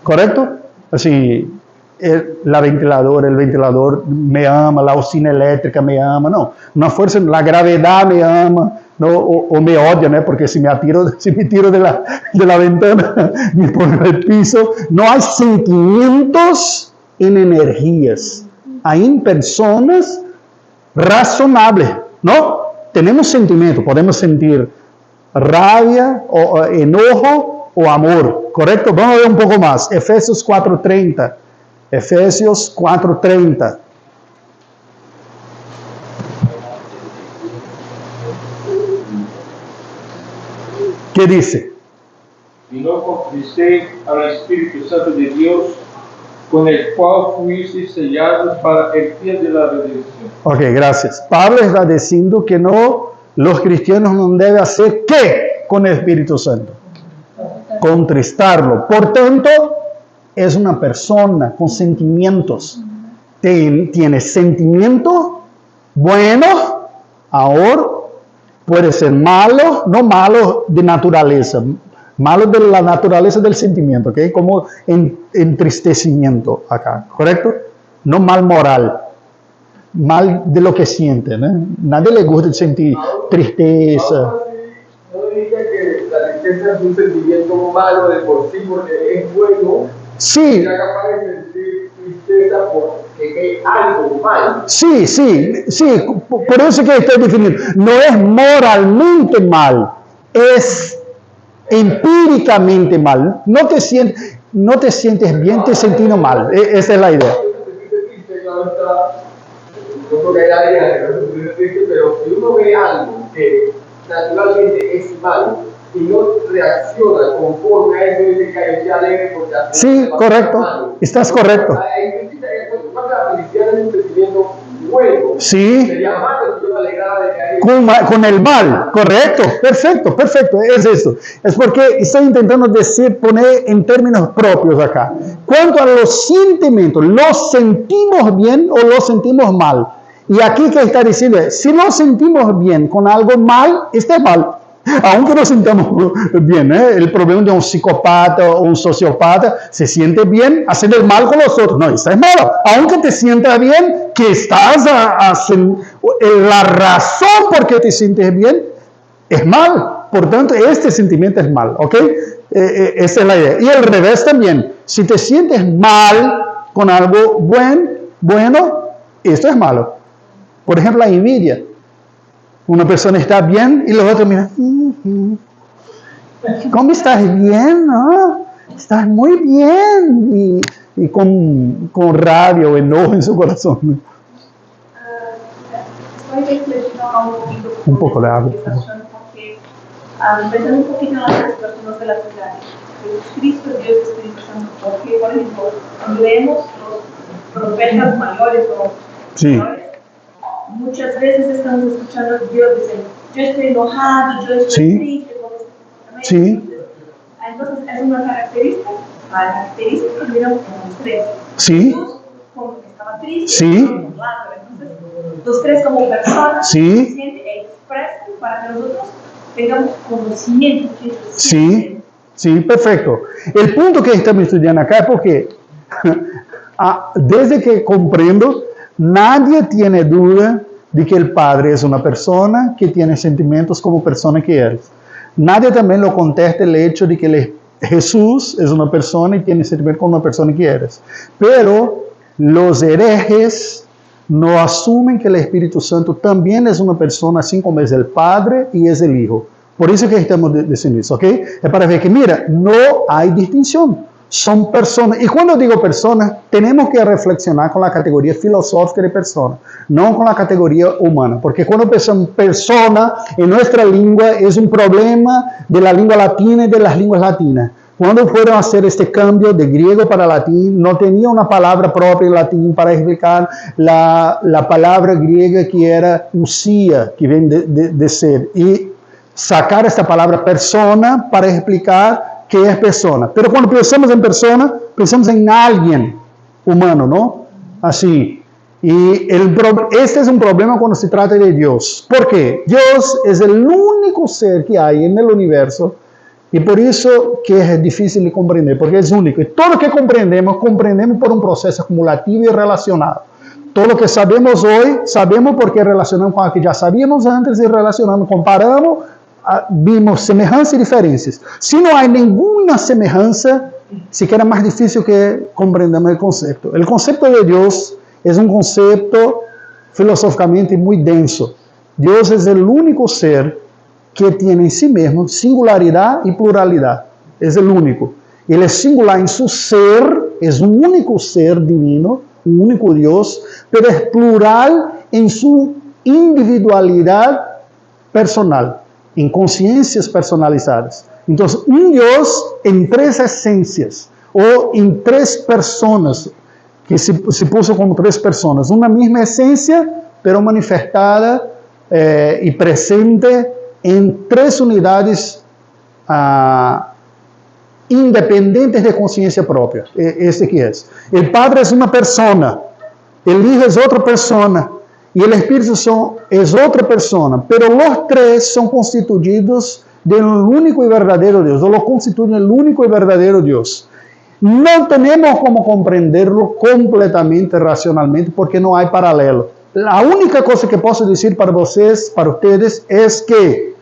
¿Correcto? Así, el ventilador me ama, la usina eléctrica me ama. No, una fuerza, la gravedad me ama. No, o me odia, ¿no? Porque si me tiro de la ventana, me pongo en el piso. No hay sentimientos en energías. Hay en personas razonables, ¿no? Tenemos sentimientos, podemos sentir rabia, o enojo o amor, ¿correcto? Vamos a ver un poco más. Efesios 4:30. Efesios 4:30. ¿Qué dice? Y no contristéis al Espíritu Santo de Dios, con el cual fuisteis sellados para el día de la redención. Ok, gracias. Pablo está diciendo que no, los cristianos no deben hacer ¿qué con el Espíritu Santo? Contristarlo. Por tanto, es una persona con sentimientos. Tiene sentimientos buenos, ahora puede ser malo, no malo de naturaleza, malo de la naturaleza del sentimiento, ¿ok? Como entristecimiento acá, ¿correcto? No mal moral, mal de lo que siente, ¿no? Nadie le gusta sentir tristeza. No diga que la tristeza es un sentimiento malo de por sí, porque es bueno. Sí. Sea capaz de sentir tristeza porque es algo malo. Sí. Por eso que estoy definiendo. No es moralmente mal, es empíricamente mal. No te sientes bien, te sientes mal. Esa es la idea. No creo que haya alguien que no se siente triste, pero si uno ve algo que naturalmente es malo y no reacciona conforme a eso, dice que yo estoy alegre porque hace Sí, correcto. Estás correcto. Más la felicidad es un sentimiento bueno. Sí. Sería malo si yo me alegrara de que hay Con el mal, correcto, perfecto, es eso. Es porque estoy intentando poner en términos propios acá. Cuanto a los sentimientos, ¿los sentimos bien o los sentimos mal? Y aquí que está diciendo, si lo sentimos bien con algo mal, está mal. Aunque lo sintamos bien, el problema de un psicópata o un sociópata se siente bien hacer el mal con los otros. No, eso es malo. Aunque te sientas bien, que estás la razón por qué te sientes bien es mal. Por tanto, este sentimiento es mal, ¿ok? Esa es la idea. Y al revés también. Si te sientes mal con algo bueno, esto es malo. Por ejemplo, la envidia. Una persona está bien y los otros miran, ¿cómo estás bien? ¿No? Estás muy bien. Y con rabia o enojo en su corazón. Estoy reflexionando Un poco de agua. Porque pensando un poquito en las personas de la ciudad, Jesucristo, Dios, Espíritu Santo, porque, por ejemplo, cuando leemos los profetas mayores o menores, muchas veces estamos escuchando a Dios decir, yo estoy enojado, yo estoy triste. Sí. Entonces es una característica, la característica que miramos en los tres. Sí. Jesús, como que estaba triste, Sí. entonces los tres como personas Sí. se sienten e expresan para que nosotros tengamos conocimiento. Sí, perfecto. El punto que estamos estudiando acá es porque desde que comprendo, nadie tiene duda de que el Padre es una persona que tiene sentimientos como persona que eres. Nadie también lo contesta el hecho de que Jesús es una persona y tiene sentimientos como una persona que eres. Pero los herejes no asumen que el Espíritu Santo también es una persona, así como es el Padre y es el Hijo. Por eso que estamos diciendo eso, ¿ok? Es para ver que, mira, no hay distinción. Son personas. Y cuando digo personas, tenemos que reflexionar con la categoría filosófica de persona, no con la categoría humana. Porque cuando pensamos persona en nuestra lengua es un problema de la lengua latina y de las lenguas latinas. Cuando fueron a hacer este cambio de griego para latín, no tenía una palabra propia en latín para explicar la palabra griega que era usía, que viene de ser. Y sacar esta palabra persona para explicar qué es persona. Pero cuando pensamos en persona, pensamos en alguien humano, ¿no? Así. Y este es un problema cuando se trata de Dios. ¿Por qué? Dios es el único ser que hay en el universo y por eso que es difícil de comprender, porque es único. Y todo lo que comprendemos por un proceso acumulativo y relacionado. Todo lo que sabemos hoy, sabemos porque relacionamos con lo que ya sabíamos antes y relacionamos, comparamos, vimos semejanzas y diferencias. Si no hay ninguna semejanza, siquiera más difícil que comprendamos el concepto. El concepto de Dios es un concepto filosóficamente muy denso. Dios es el único ser que tiene en sí mismo singularidad y pluralidad. Es el único. Él es singular en su ser, es un único ser divino, un único Dios, pero es plural en su individualidad personal, en conciencias personalizadas. Entonces, un Dios en tres esencias, o en tres personas, que se puso como tres personas, una misma esencia, pero manifestada y presente en tres unidades independientes de conciencia propia. Este que es. El Padre es una persona, el Hijo es otra persona, y el Espíritu es otra persona, pero los tres son constituidos del único y verdadero Dios, o lo constituyen el único y verdadero Dios. No tenemos como comprenderlo completamente racionalmente porque no hay paralelo. La única cosa que puedo decir para ustedes, es que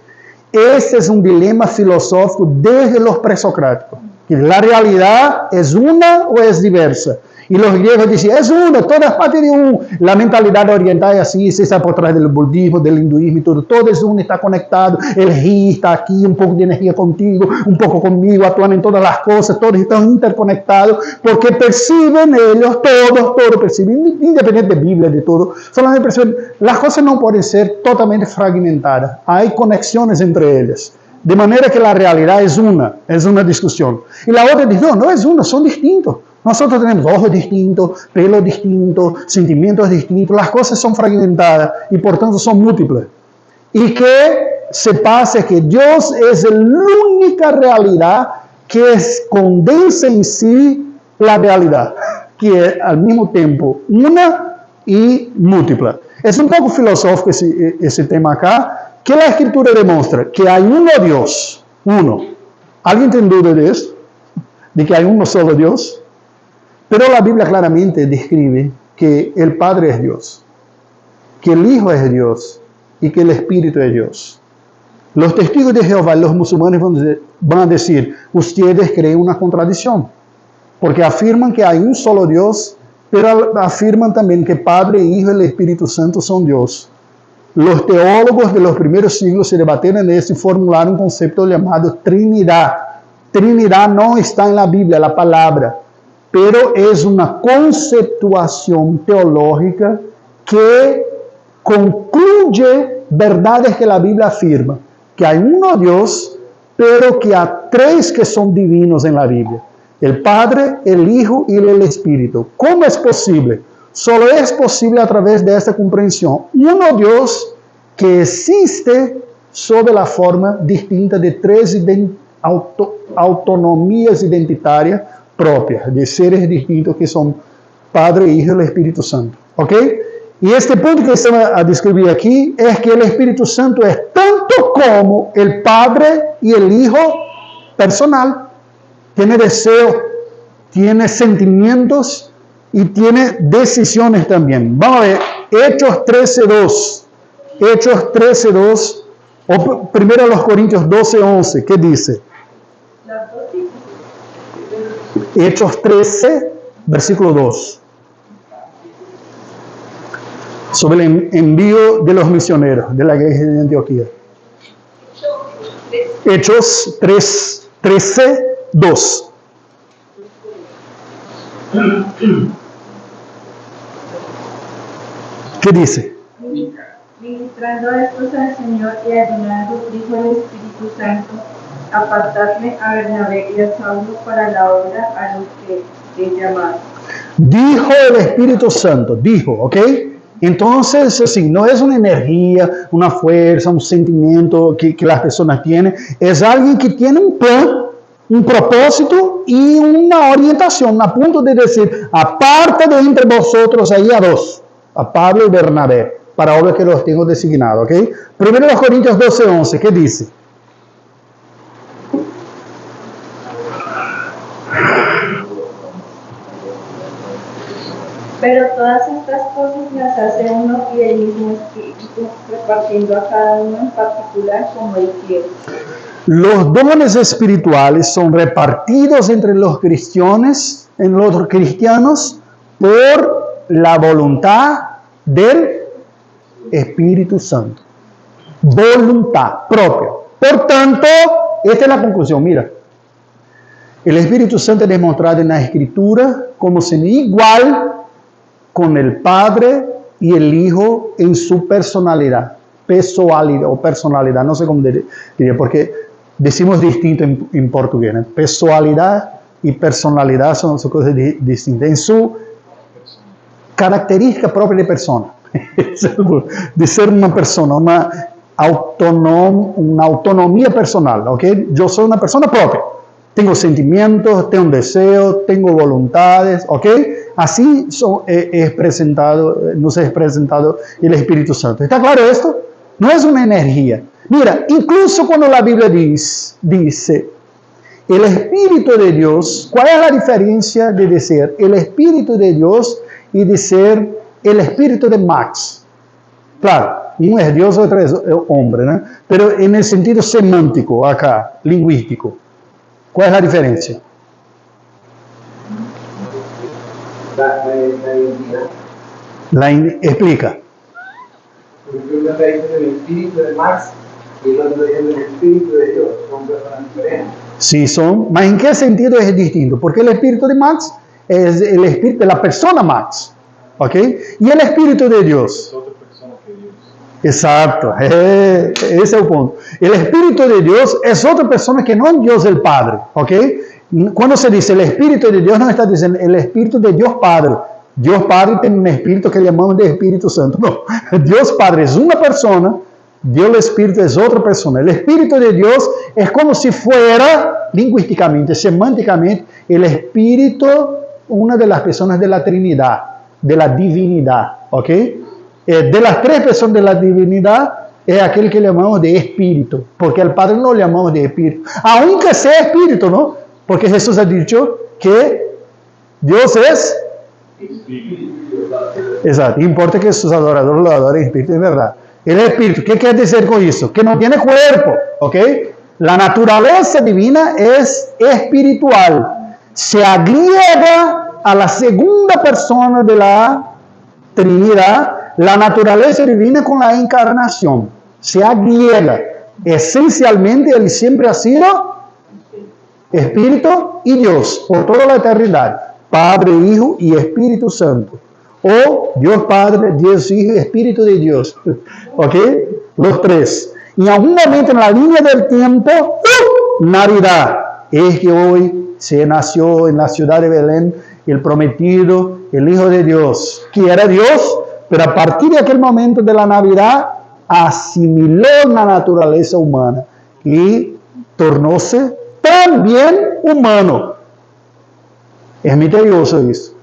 este es un dilema filosófico desde los presocráticos. Que la realidad es una o es diversa. Y los griegos decían, es uno, todas partes de uno. La mentalidad oriental es así, se está por trás del budismo, del hinduismo y todo es uno, está conectado. El Ji está aquí, un poco de energía contigo, un poco conmigo, actúan en todas las cosas, todos están interconectados, porque perciben ellos, todos perciben, independiente de Biblia, de todo, solamente perciben. Las cosas no pueden ser totalmente fragmentadas, hay conexiones entre ellas. De manera que la realidad es una discusión. Y la otra dice, no es una, son distintos. Nosotros tenemos ojos distintos, pelo distinto, sentimientos distintos, las cosas son fragmentadas y por tanto son múltiples. Y que se pasa que Dios es la única realidad que condensa en sí la realidad, que es al mismo tiempo una y múltiple. Es un poco filosófico ese tema acá, que la Escritura demuestra que hay uno Dios, uno. ¿Alguien tiene duda de eso? ¿De que hay uno solo Dios? Pero la Biblia claramente describe que el Padre es Dios, que el Hijo es Dios y que el Espíritu es Dios. Los testigos de Jehová, los musulmanes van a decir, ustedes creen una contradicción, porque afirman que hay un solo Dios, pero afirman también que Padre, Hijo y el Espíritu Santo son Dios. Los teólogos de los primeros siglos se debatieron en eso y formularon un concepto llamado Trinidad. Trinidad no está en la Biblia, la palabra, pero es una conceptuación teológica que concluye verdades que la Biblia afirma, que hay uno Dios, pero que hay tres que son divinos en la Biblia, el Padre, el Hijo y el Espíritu. ¿Cómo es posible? Solo es posible a través de esta comprensión. Uno Dios que existe sobre la forma distinta de tres autonomías identitarias propias, de seres distintos que son Padre, Hijo y el Espíritu Santo. ¿Ok? Y este punto que estamos a describir aquí es que el Espíritu Santo es tanto como el Padre y el Hijo personal. Tiene deseo, tiene sentimientos y tiene decisiones también. Vamos a ver, Hechos 13:2. Hechos 13:2. O primero los Corintios 12:11. ¿Qué dice? Hechos 13, versículo 2. Sobre el envío de los misioneros de la iglesia de Antioquía. Hechos 13:2. ¿Qué dice? Ministrando estos al Señor y ayunando, dijo el Espíritu Santo, apartadme a Bernabé y a Saulo para la obra a los que he llamado. Dijo el Espíritu Santo, dijo, ¿ok? Entonces, así, no es una energía, una fuerza, un sentimiento que las personas tienen, es alguien que tiene un plan, un propósito y una orientación, a punto de decir, aparte de entre vosotros ahí a dos, a Pablo y Bernabé, para obras que los tengo designado, ¿ok? Primero los Corintios 12:11, ¿qué dice? Pero todas estas cosas las hace uno y el mismo Espíritu, repartiendo a cada uno en particular como él quiere. Los dones espirituales son repartidos entre los cristianos por la voluntad del Espíritu Santo. Voluntad propia. Por tanto, esta es la conclusión. Mira, el Espíritu Santo es demostrado en la Escritura como siendo igual con el Padre y el Hijo en su personalidad. Personalidad, no sé cómo diría, porque decimos distinto en portugués, ¿no? Personalidad y personalidad son cosas distintas. En su característica propia de persona. De ser una persona, una autonomía personal. ¿Okay? Yo soy una persona propia. Tengo sentimientos, tengo deseos, tengo voluntades. ¿Okay? Así nos es presentado el Espíritu Santo. ¿Está claro esto? No es una energía. Mira, incluso cuando la Biblia dice el Espíritu de Dios, ¿cuál es la diferencia de decir el Espíritu de Dios y decir el Espíritu de Max? Claro, uno es Dios, otro es hombre, ¿no? Pero en el sentido semántico acá, lingüístico, ¿cuál es la diferencia? la identidad. Explica. Porque yo está diciendo el espíritu de Max y el otro diciendo el espíritu de Dios. Son personas diferentes. Sí, son. ¿Mas en qué sentido es distinto? Porque el espíritu de Max es el espíritu de la persona Max. ¿Ok? Y el espíritu de Dios. Es otra persona que Dios. Exacto. Ese es el punto. El espíritu de Dios es otra persona que no es Dios el Padre. ¿Ok? Cuando se dice el espíritu de Dios, no está diciendo el espíritu de Dios Padre. Dios Padre tiene un espíritu que llamamos de Espíritu Santo. No, Dios Padre es una persona, Dios el Espíritu es otra persona. El Espíritu de Dios es como si fuera, lingüísticamente, semánticamente, el Espíritu, una de las personas de la Trinidad, de la divinidad. ¿Ok? De las tres personas de la divinidad, es aquel que llamamos de Espíritu, porque al Padre no le llamamos de Espíritu, aunque sea Espíritu, ¿no? Porque Jesús ha dicho que Dios es... Exacto, importa que sus adoradores lo adoren en espíritu y verdad. El espíritu, ¿qué quiere decir con eso? Que no tiene cuerpo, ¿ok? La naturaleza divina es espiritual. Se agrega a la segunda persona de la Trinidad, la naturaleza divina con la encarnación. Se agrega. Esencialmente, Él siempre ha sido Espíritu y Dios por toda la eternidad. Padre, Hijo y Espíritu Santo. O Dios Padre, Dios Hijo y Espíritu de Dios. ¿Ok? Los tres. Y en algún momento en la línea del tiempo, Navidad. Es que hoy se nació en la ciudad de Belén el prometido, el Hijo de Dios, que era Dios, pero a partir de aquel momento de la Navidad, asimiló la naturaleza humana y tornóse también humano. Es misterioso eso.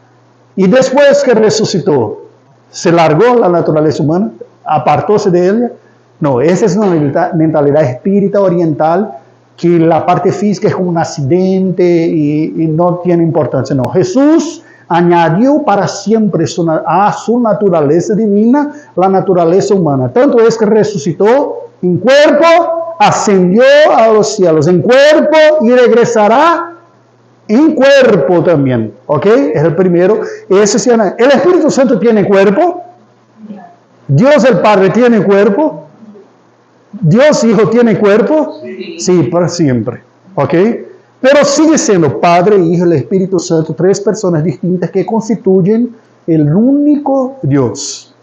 Y después que resucitó, ¿se largó la naturaleza humana? ¿Apartóse de ella? No, esa es una mentalidad espírita oriental que la parte física es como un accidente y no tiene importancia. No, Jesús añadió para siempre a su naturaleza divina la naturaleza humana. Tanto es que resucitó en cuerpo, ascendió a los cielos en cuerpo y regresará en cuerpo también, ¿ok? Es el primero. ¿El Espíritu Santo tiene cuerpo? ¿Dios el Padre tiene cuerpo? ¿Dios Hijo tiene cuerpo? Sí, para siempre, ¿ok? Pero sigue siendo Padre, Hijo y el Espíritu Santo, tres personas distintas que constituyen el único Dios.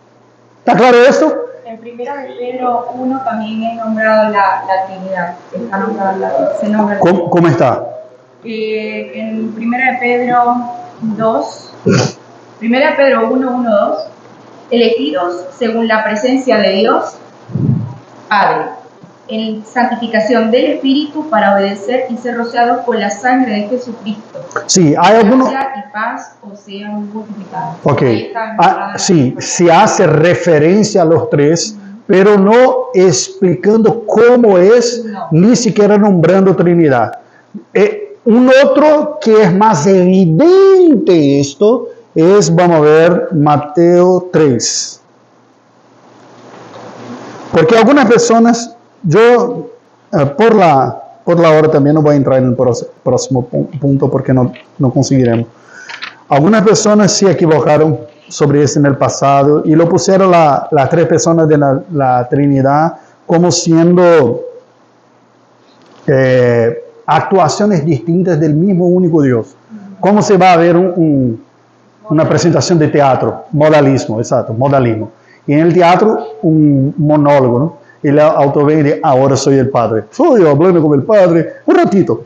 ¿Está claro esto? En 1 Pedro 1 también es nombrado la Trinidad. Está nombrado se nombra ¿Cómo está? En 1 Pedro 2, 1 Pedro 1, 1, 2, elegidos según la presencia de Dios, Padre, en santificación del Espíritu para obedecer y ser rociados con la sangre de Jesucristo. Sí, hay algunos... Gracia y paz os sean multiplicados. Ok, sí, se hace referencia a los tres, pero no explicando cómo es, ni siquiera nombrando Trinidad. Un otro que es más evidente esto es, vamos a ver, Mateo 3. Porque algunas personas, yo por la hora también no voy a entrar en el próximo punto porque no conseguiremos. Algunas personas se equivocaron sobre eso en el pasado y lo pusieron las tres personas de la Trinidad como siendo actuaciones distintas del mismo único Dios. ¿Cómo se va a ver una presentación de teatro? Modalismo, exacto, modalismo. Y en el teatro, un monólogo, ¿no? Y el autor viene, ahora soy el Padre. Soy hablando con el Padre. Un ratito.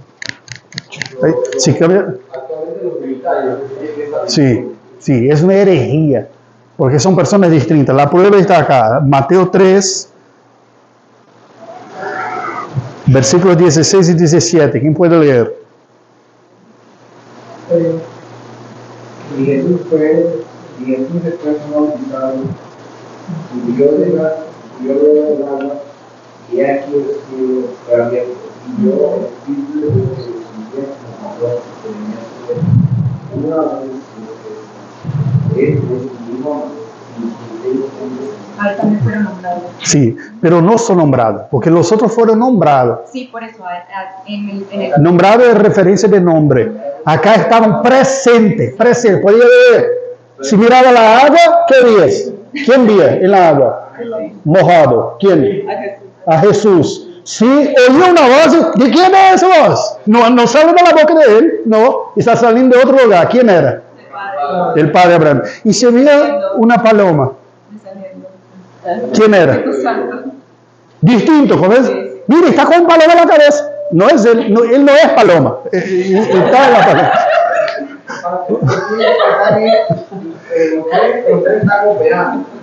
Sí, sí, es una herejía. Porque son personas distintas. La prueba está acá. Mateo 3, versículos 16 y 17. ¿Quién puede leer? Y Jesús después fue bautizado, subió del agua, y aquí el cielo fue abierto, y yo, el Espíritu de Dios, descendía como paloma que venía sobre él. Una vez él decidió También fueron nombrados. Sí, pero no son nombrados, porque los otros fueron nombrados. Sí, por eso. En el... Nombrado es referencia de nombre. Acá estaban presentes. Podía ver. Si miraba la agua, ¿qué vías? ¿Quién vía en la agua? Mojado. ¿Quién? A Jesús. Si oyó una voz, ¿de quién es esa voz? No sale de la boca de él, no, está saliendo de otro lugar. ¿Quién era? El Padre Abraham. Y se veía una paloma. ¿Quién era? Distinto, ¿ves? Mire, está con paloma en la cabeza. No es él, él no es paloma. Está en la paloma.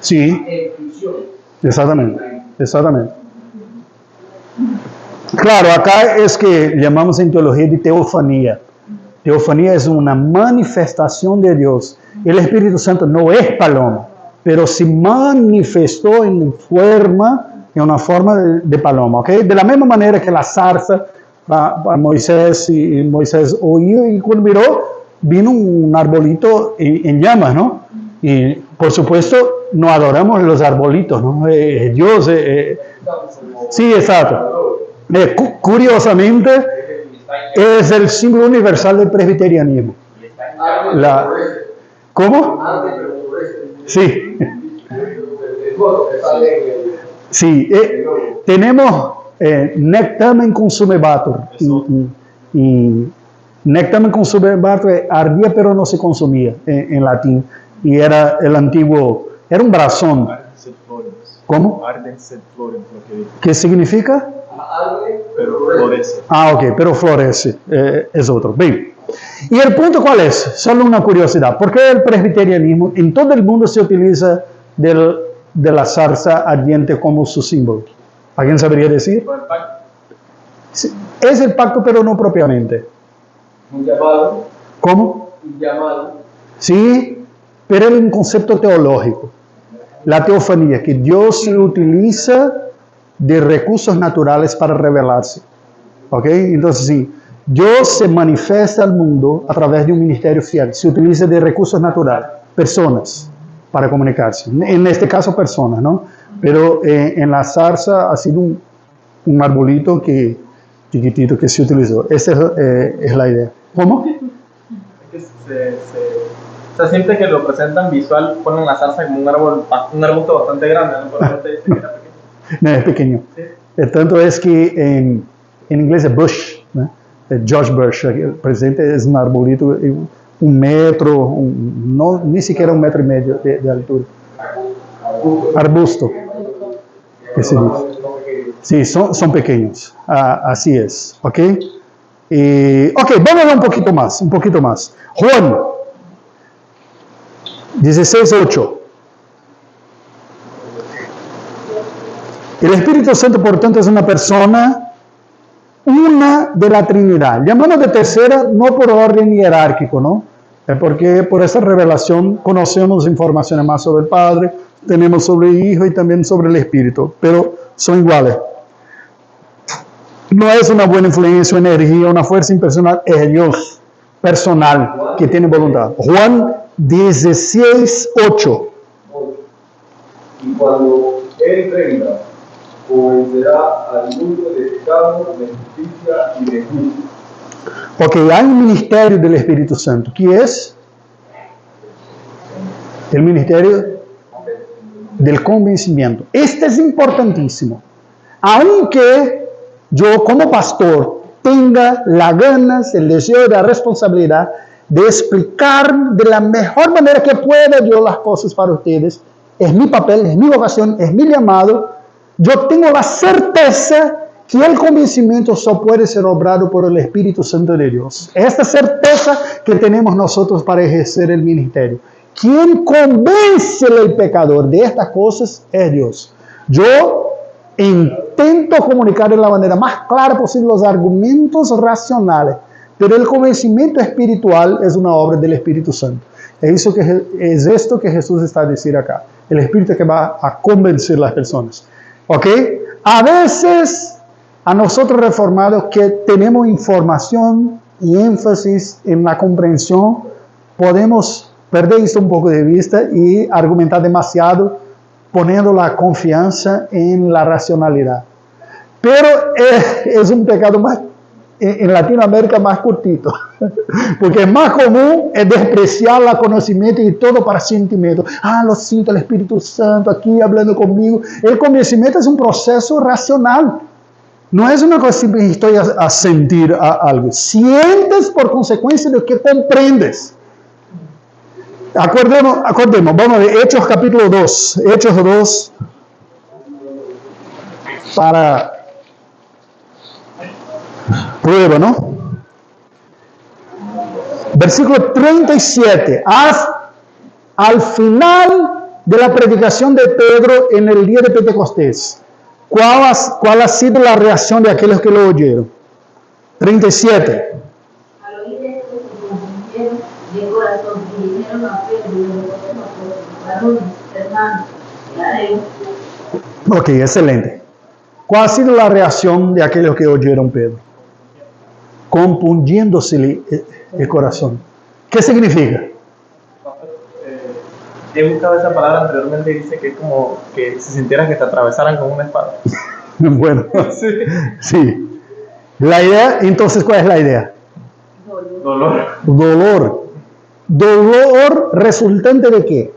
Sí, exactamente. Claro, acá es que llamamos en teología de teofanía. Teofanía es una manifestación de Dios. El Espíritu Santo no es paloma, pero se manifestó en una forma de paloma, ¿ok? De la misma manera que la zarza a Moisés, y Moisés oyó, y cuando miró, vino un arbolito en llamas, ¿no? Y por supuesto, no adoramos los arbolitos, ¿no? Dios, sí, exacto. Curiosamente, es el símbolo universal del presbiterianismo. ¿Cómo? Sí. Sí, tenemos nectamen consumebatur. Y nectamen consumebatur ardía pero no se consumía en latín. Y era el antiguo, era un brazón. ¿Cómo? ¿Qué significa? Pero florece. Ah, ok, pero florece, es otro. Bien. ¿Y el punto cuál es? Solo una curiosidad. ¿Por qué el presbiterianismo en todo el mundo se utiliza de la zarza ardiente como su símbolo? ¿Alguien sabría decir? Sí, es el pacto, pero no propiamente. Un llamado. ¿Cómo? Un llamado. Sí, pero es un concepto teológico. La teofanía, que Dios se utiliza de recursos naturales para revelarse. ¿Ok? Entonces, sí, Dios se manifiesta al mundo a través de un ministerio fiel. Se utiliza de recursos naturales, personas, para comunicarse. En este caso, personas, ¿no? Pero en la zarza ha sido un arbolito chiquitito que se utilizó. Esa es la idea. ¿Cómo? O sea, siempre que lo presentan visual, ponen la zarza como un arbusto bastante grande, ¿no? Por eso te dicen que era pequeño. No, es pequeño. Sí. El tanto es que en inglés es bush, ¿no? George Bush, el presidente, es un arbolito, un metro, ni siquiera 1,5 metros de altura. Arbusto. ¿Qué se dice? Sí, son pequeños. Así es. ¿Ok? Ok, vamos a ver un poquito más. Juan 16:8. El Espíritu Santo, por tanto, es una persona, una de la Trinidad. Llamamos de tercera no por orden jerárquico, ¿no? Porque por esa revelación conocemos informaciones más sobre el Padre, tenemos sobre el Hijo y también sobre el Espíritu, pero son iguales. No es una buena influencia, energía, una fuerza impersonal, es Dios personal que tiene voluntad. Juan 16:8. Y cuando Él venga, convencerá al mundo de pecado, de justicia y de juicio. Ok, hay un ministerio del Espíritu Santo. ¿Qué es? El ministerio del convencimiento. Este es importantísimo. Aunque yo como pastor tenga las ganas, el deseo y la responsabilidad de explicar de la mejor manera que pueda yo las cosas para ustedes, es mi papel, es mi vocación, es mi llamado. Yo tengo la certeza que el convencimiento solo puede ser obrado por el Espíritu Santo de Dios. Esta certeza que tenemos nosotros para ejercer el ministerio. Quien convence al pecador de estas cosas es Dios. Yo intento comunicar de la manera más clara posible los argumentos racionales, pero el convencimiento espiritual es una obra del Espíritu Santo. Es esto que Jesús está a decir acá. El Espíritu que va a convencer a las personas. ¿Ok? A veces, a nosotros reformados que tenemos información y énfasis en la comprensión, podemos perder esto un poco de vista y argumentar demasiado, poniendo la confianza en la racionalidad. Pero es un pecado más en Latinoamérica más cortito, porque es más común es despreciar el conocimiento y todo para sentimiento. Lo siento, el Espíritu Santo aquí hablando conmigo. El conocimiento es un proceso racional. No es una cosa simple, estoy a sentir algo. Sientes por consecuencia de lo que comprendes. Acordemos, vamos a ver Hechos capítulo 2. Hechos 2. Para prueba, ¿no? Versículo 37. Al final de la predicación de Pedro en el día de Pentecostés, ¿cuál ha sido la reacción de aquellos que lo oyeron? 37. Al oír esto, se confundieron de corazón y dijeron a Pedro y a los otros varones, hermanos, ¿qué haremos? Ok, excelente. ¿Cuál ha sido la reacción de aquellos que oyeron Pedro? Compungiéndose el corazón. ¿Qué significa? He buscado esa palabra anteriormente y dice que es como que si sintieras que te atravesaran con una espada. Bueno, sí. La idea, entonces, ¿cuál es la idea? Dolor. Dolor resultante de qué?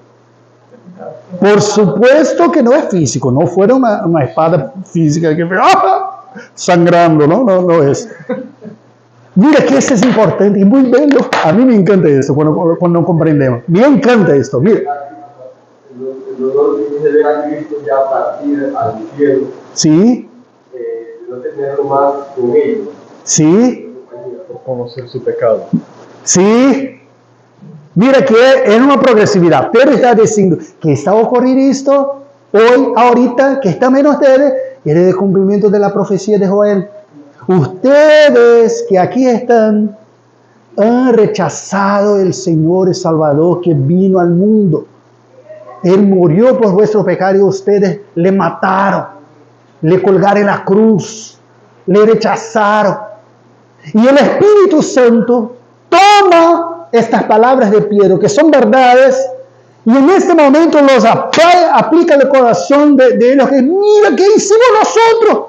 Por supuesto que no es físico, no fuera una espada física que sangrando, no es. Mira que eso es importante y muy bello. A mí me encanta esto cuando comprendemos. Me encanta esto, mira. El dolor de ver a Cristo ya partir al cielo. Sí. No tenerlo más con ellos. Sí. Por conocer su pecado. Sí. Mira que es una progresividad. Pedro está diciendo que está a ocurrir esto hoy, ahorita, que está menos ustedes, y es el cumplimiento de la profecía de Joel. Ustedes que aquí están han rechazado el Señor y Salvador que vino al mundo. Él murió por vuestro pecado y ustedes le mataron, le colgaron en la cruz, le rechazaron. Y el Espíritu Santo toma estas palabras de Pedro, que son verdades, y en este momento los aplica al corazón de ellos, que mira qué hicimos nosotros.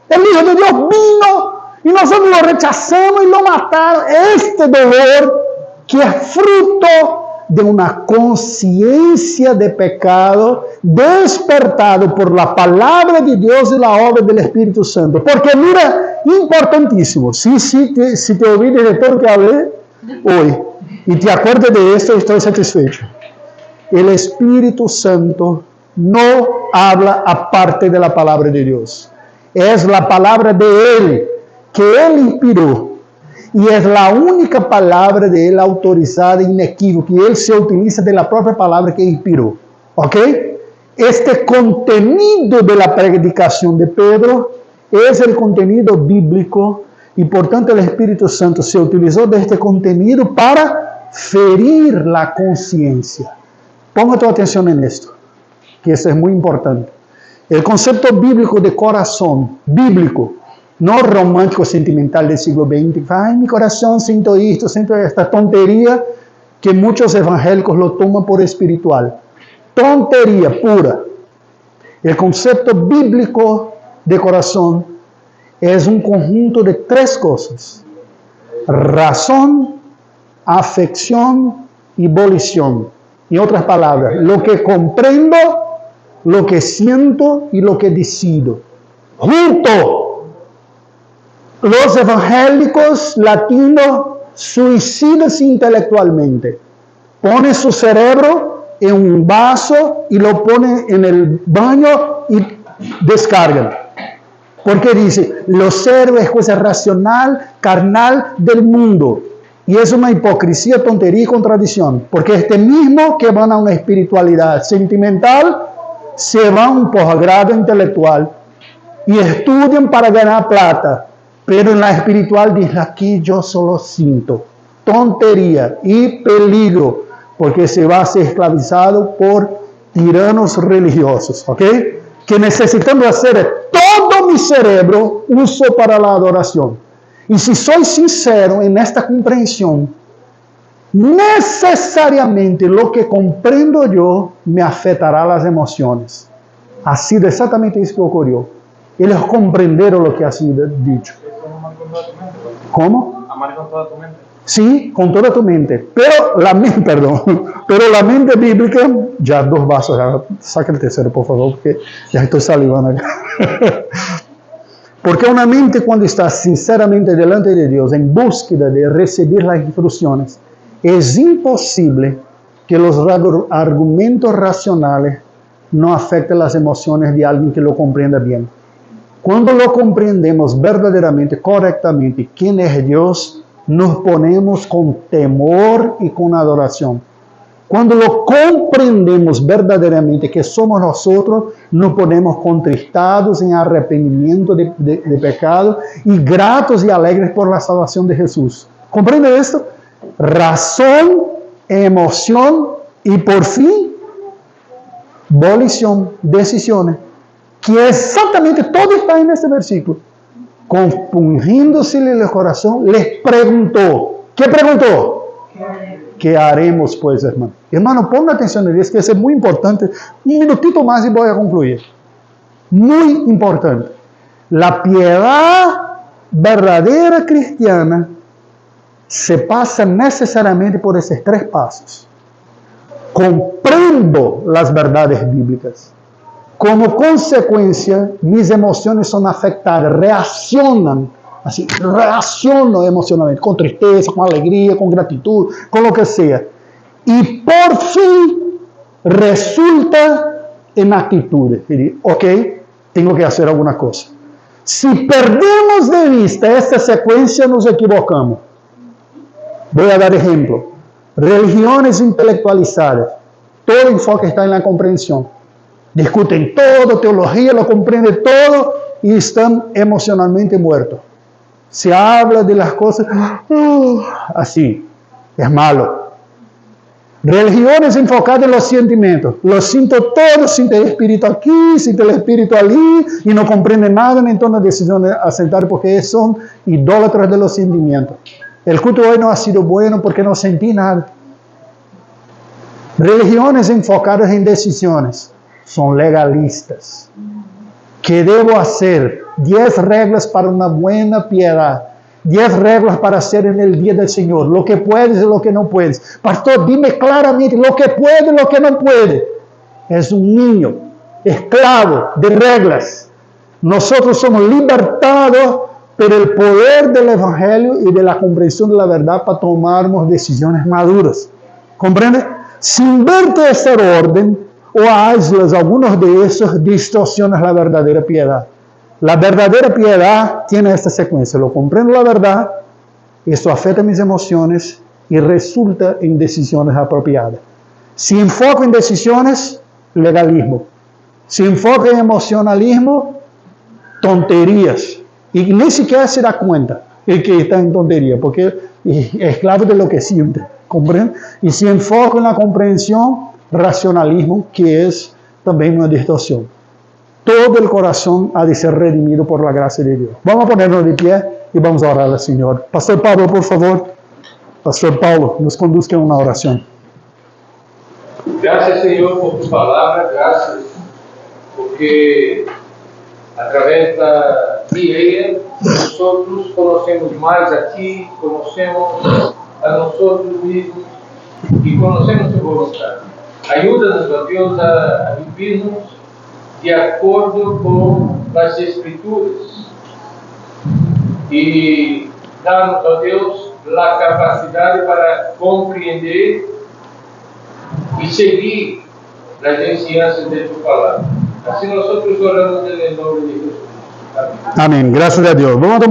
El Hijo de Dios vino y nosotros lo rechazamos y lo mataron. Este dolor que es fruto de una conciencia de pecado despertado por la palabra de Dios y la obra del Espíritu Santo. Porque mira, importantísimo, si te olvides de todo lo que hablé hoy y te acuerdas de esto, estoy satisfecho. El Espíritu Santo no habla aparte de la palabra de Dios. Es la palabra de Él, que Él inspiró. Y es la única palabra de Él autorizada, inequívoca. Y Él se utiliza de la propia palabra que inspiró. ¿Ok? Este contenido de la predicación de Pedro es el contenido bíblico. Y por tanto el Espíritu Santo se utilizó de este contenido para ferir la conciencia. Ponga tu atención en esto, que eso es muy importante. El concepto bíblico de corazón, bíblico, no romántico sentimental del siglo XX. Ay, mi corazón, siento esta tontería que muchos evangélicos lo toman por espiritual. Tontería pura. El concepto bíblico de corazón es un conjunto de tres cosas: razón, afección y volición. En otras palabras, lo que comprendo, lo que siento y lo que decido. Junto. Los evangélicos latinos suicidan intelectualmente. Ponen su cerebro en un vaso y lo ponen en el baño y descargan. Porque dice, lo cerebro es cosa racional, carnal del mundo. Y es una hipocresía, tontería y contradicción. Porque este mismo que van a una espiritualidad sentimental, se van a un posgrado intelectual y estudian para ganar plata. Pero en la espiritual dice, aquí yo solo siento. Tontería y peligro. Porque se va a ser esclavizado por tiranos religiosos. ¿Ok? Que necesitamos hacer todo mi cerebro uso para la adoración. Y si soy sincero en esta comprensión, necesariamente lo que comprendo yo me afectará las emociones. Ha sido exactamente eso que ocurrió. Ellos comprendieron lo que ha sido dicho. ¿Cómo? Amar con toda tu mente. Sí, con toda tu mente. Pero la mente, pero la mente bíblica, ya 2 vasos, saca el tercero, por favor, porque ya estoy salivando acá. Porque una mente cuando está sinceramente delante de Dios, en búsqueda de recibir las instrucciones, es imposible que los argumentos racionales no afecten las emociones de alguien que lo comprenda bien. Cuando lo comprendemos verdaderamente, correctamente, quién es Dios, nos ponemos con temor y con adoración. Cuando lo comprendemos verdaderamente que somos nosotros, nos ponemos contristados en arrepentimiento de pecado y gratos y alegres por la salvación de Jesús. ¿Comprende esto? Razón, emoción y por fin, volición, decisiones. Que exactamente todo está en este versículo. Compungiéndosele el corazón, les preguntó. ¿Qué preguntó? ¿Qué haremos pues, hermano? Hermano, ponga atención en esto, que es muy importante. Un minutito más y voy a concluir. Muy importante. La piedad verdadera cristiana se pasa necesariamente por esos 3 pasos. Comprendo las verdades bíblicas. Como consecuencia, mis emociones son afectadas, reaccionan, así, reacciono emocionalmente, con tristeza, con alegría, con gratitud, con lo que sea. Y por fin resulta en actitudes. Y digo, ok, tengo que hacer alguna cosa. Si perdemos de vista esta secuencia, nos equivocamos. Voy a dar ejemplo. Religiones intelectualizadas. Todo enfoque está en la comprensión. Discuten todo, teología, lo comprenden todo y están emocionalmente muertos. Se habla de las cosas así. Es malo. Religiones enfocadas en los sentimientos. Lo siento todo, siente el espíritu aquí, siente el espíritu allí y no comprenden nada en torno a decisiones a sentar porque son idólatras de los sentimientos. El culto hoy no ha sido bueno porque no sentí nada. Religiones enfocadas en decisiones. Son legalistas. ¿Qué debo hacer? 10 reglas para una buena piedad. 10 reglas para hacer en el día del Señor. Lo que puedes y lo que no puedes. Pastor, dime claramente lo que puede y lo que no puede. Es un niño, esclavo de reglas. Nosotros somos libertados por el poder del Evangelio y de la comprensión de la verdad para tomarnos decisiones maduras. ¿Comprende? Si inverte ese orden, o aíslas algunos de esos, distorsionas la verdadera piedad. La verdadera piedad tiene esta secuencia. Lo comprendo la verdad, esto afecta mis emociones y resulta en decisiones apropiadas. Si enfoco en decisiones, legalismo. Si enfoco en emocionalismo, tonterías. Y ni siquiera se da cuenta el que está en tontería, porque es esclavo de lo que siente. ¿Comprende? Y si enfoco en la comprensión, racionalismo, que es también una distorsión. Todo el corazón ha de ser redimido por la gracia de Dios. Vamos a ponernos de pie y vamos a orar al Señor. Pastor Pablo, por favor. Pastor Pablo, nos conduzca en una oración. Gracias, Señor, por tu palabra. Gracias porque a través de ella nosotros conocemos más a ti, conocemos a nosotros mismos y conocemos tu voluntad. Ayúdanos, ó Deus, a vivirmos de acordo com as Escrituras e dar-nos, ó Deus, a capacidade para compreender e seguir as ensinanças de tu palavra. Assim nós oramos em nome de Jesus. Amém. Amém. Graças a Deus. Vamos tomar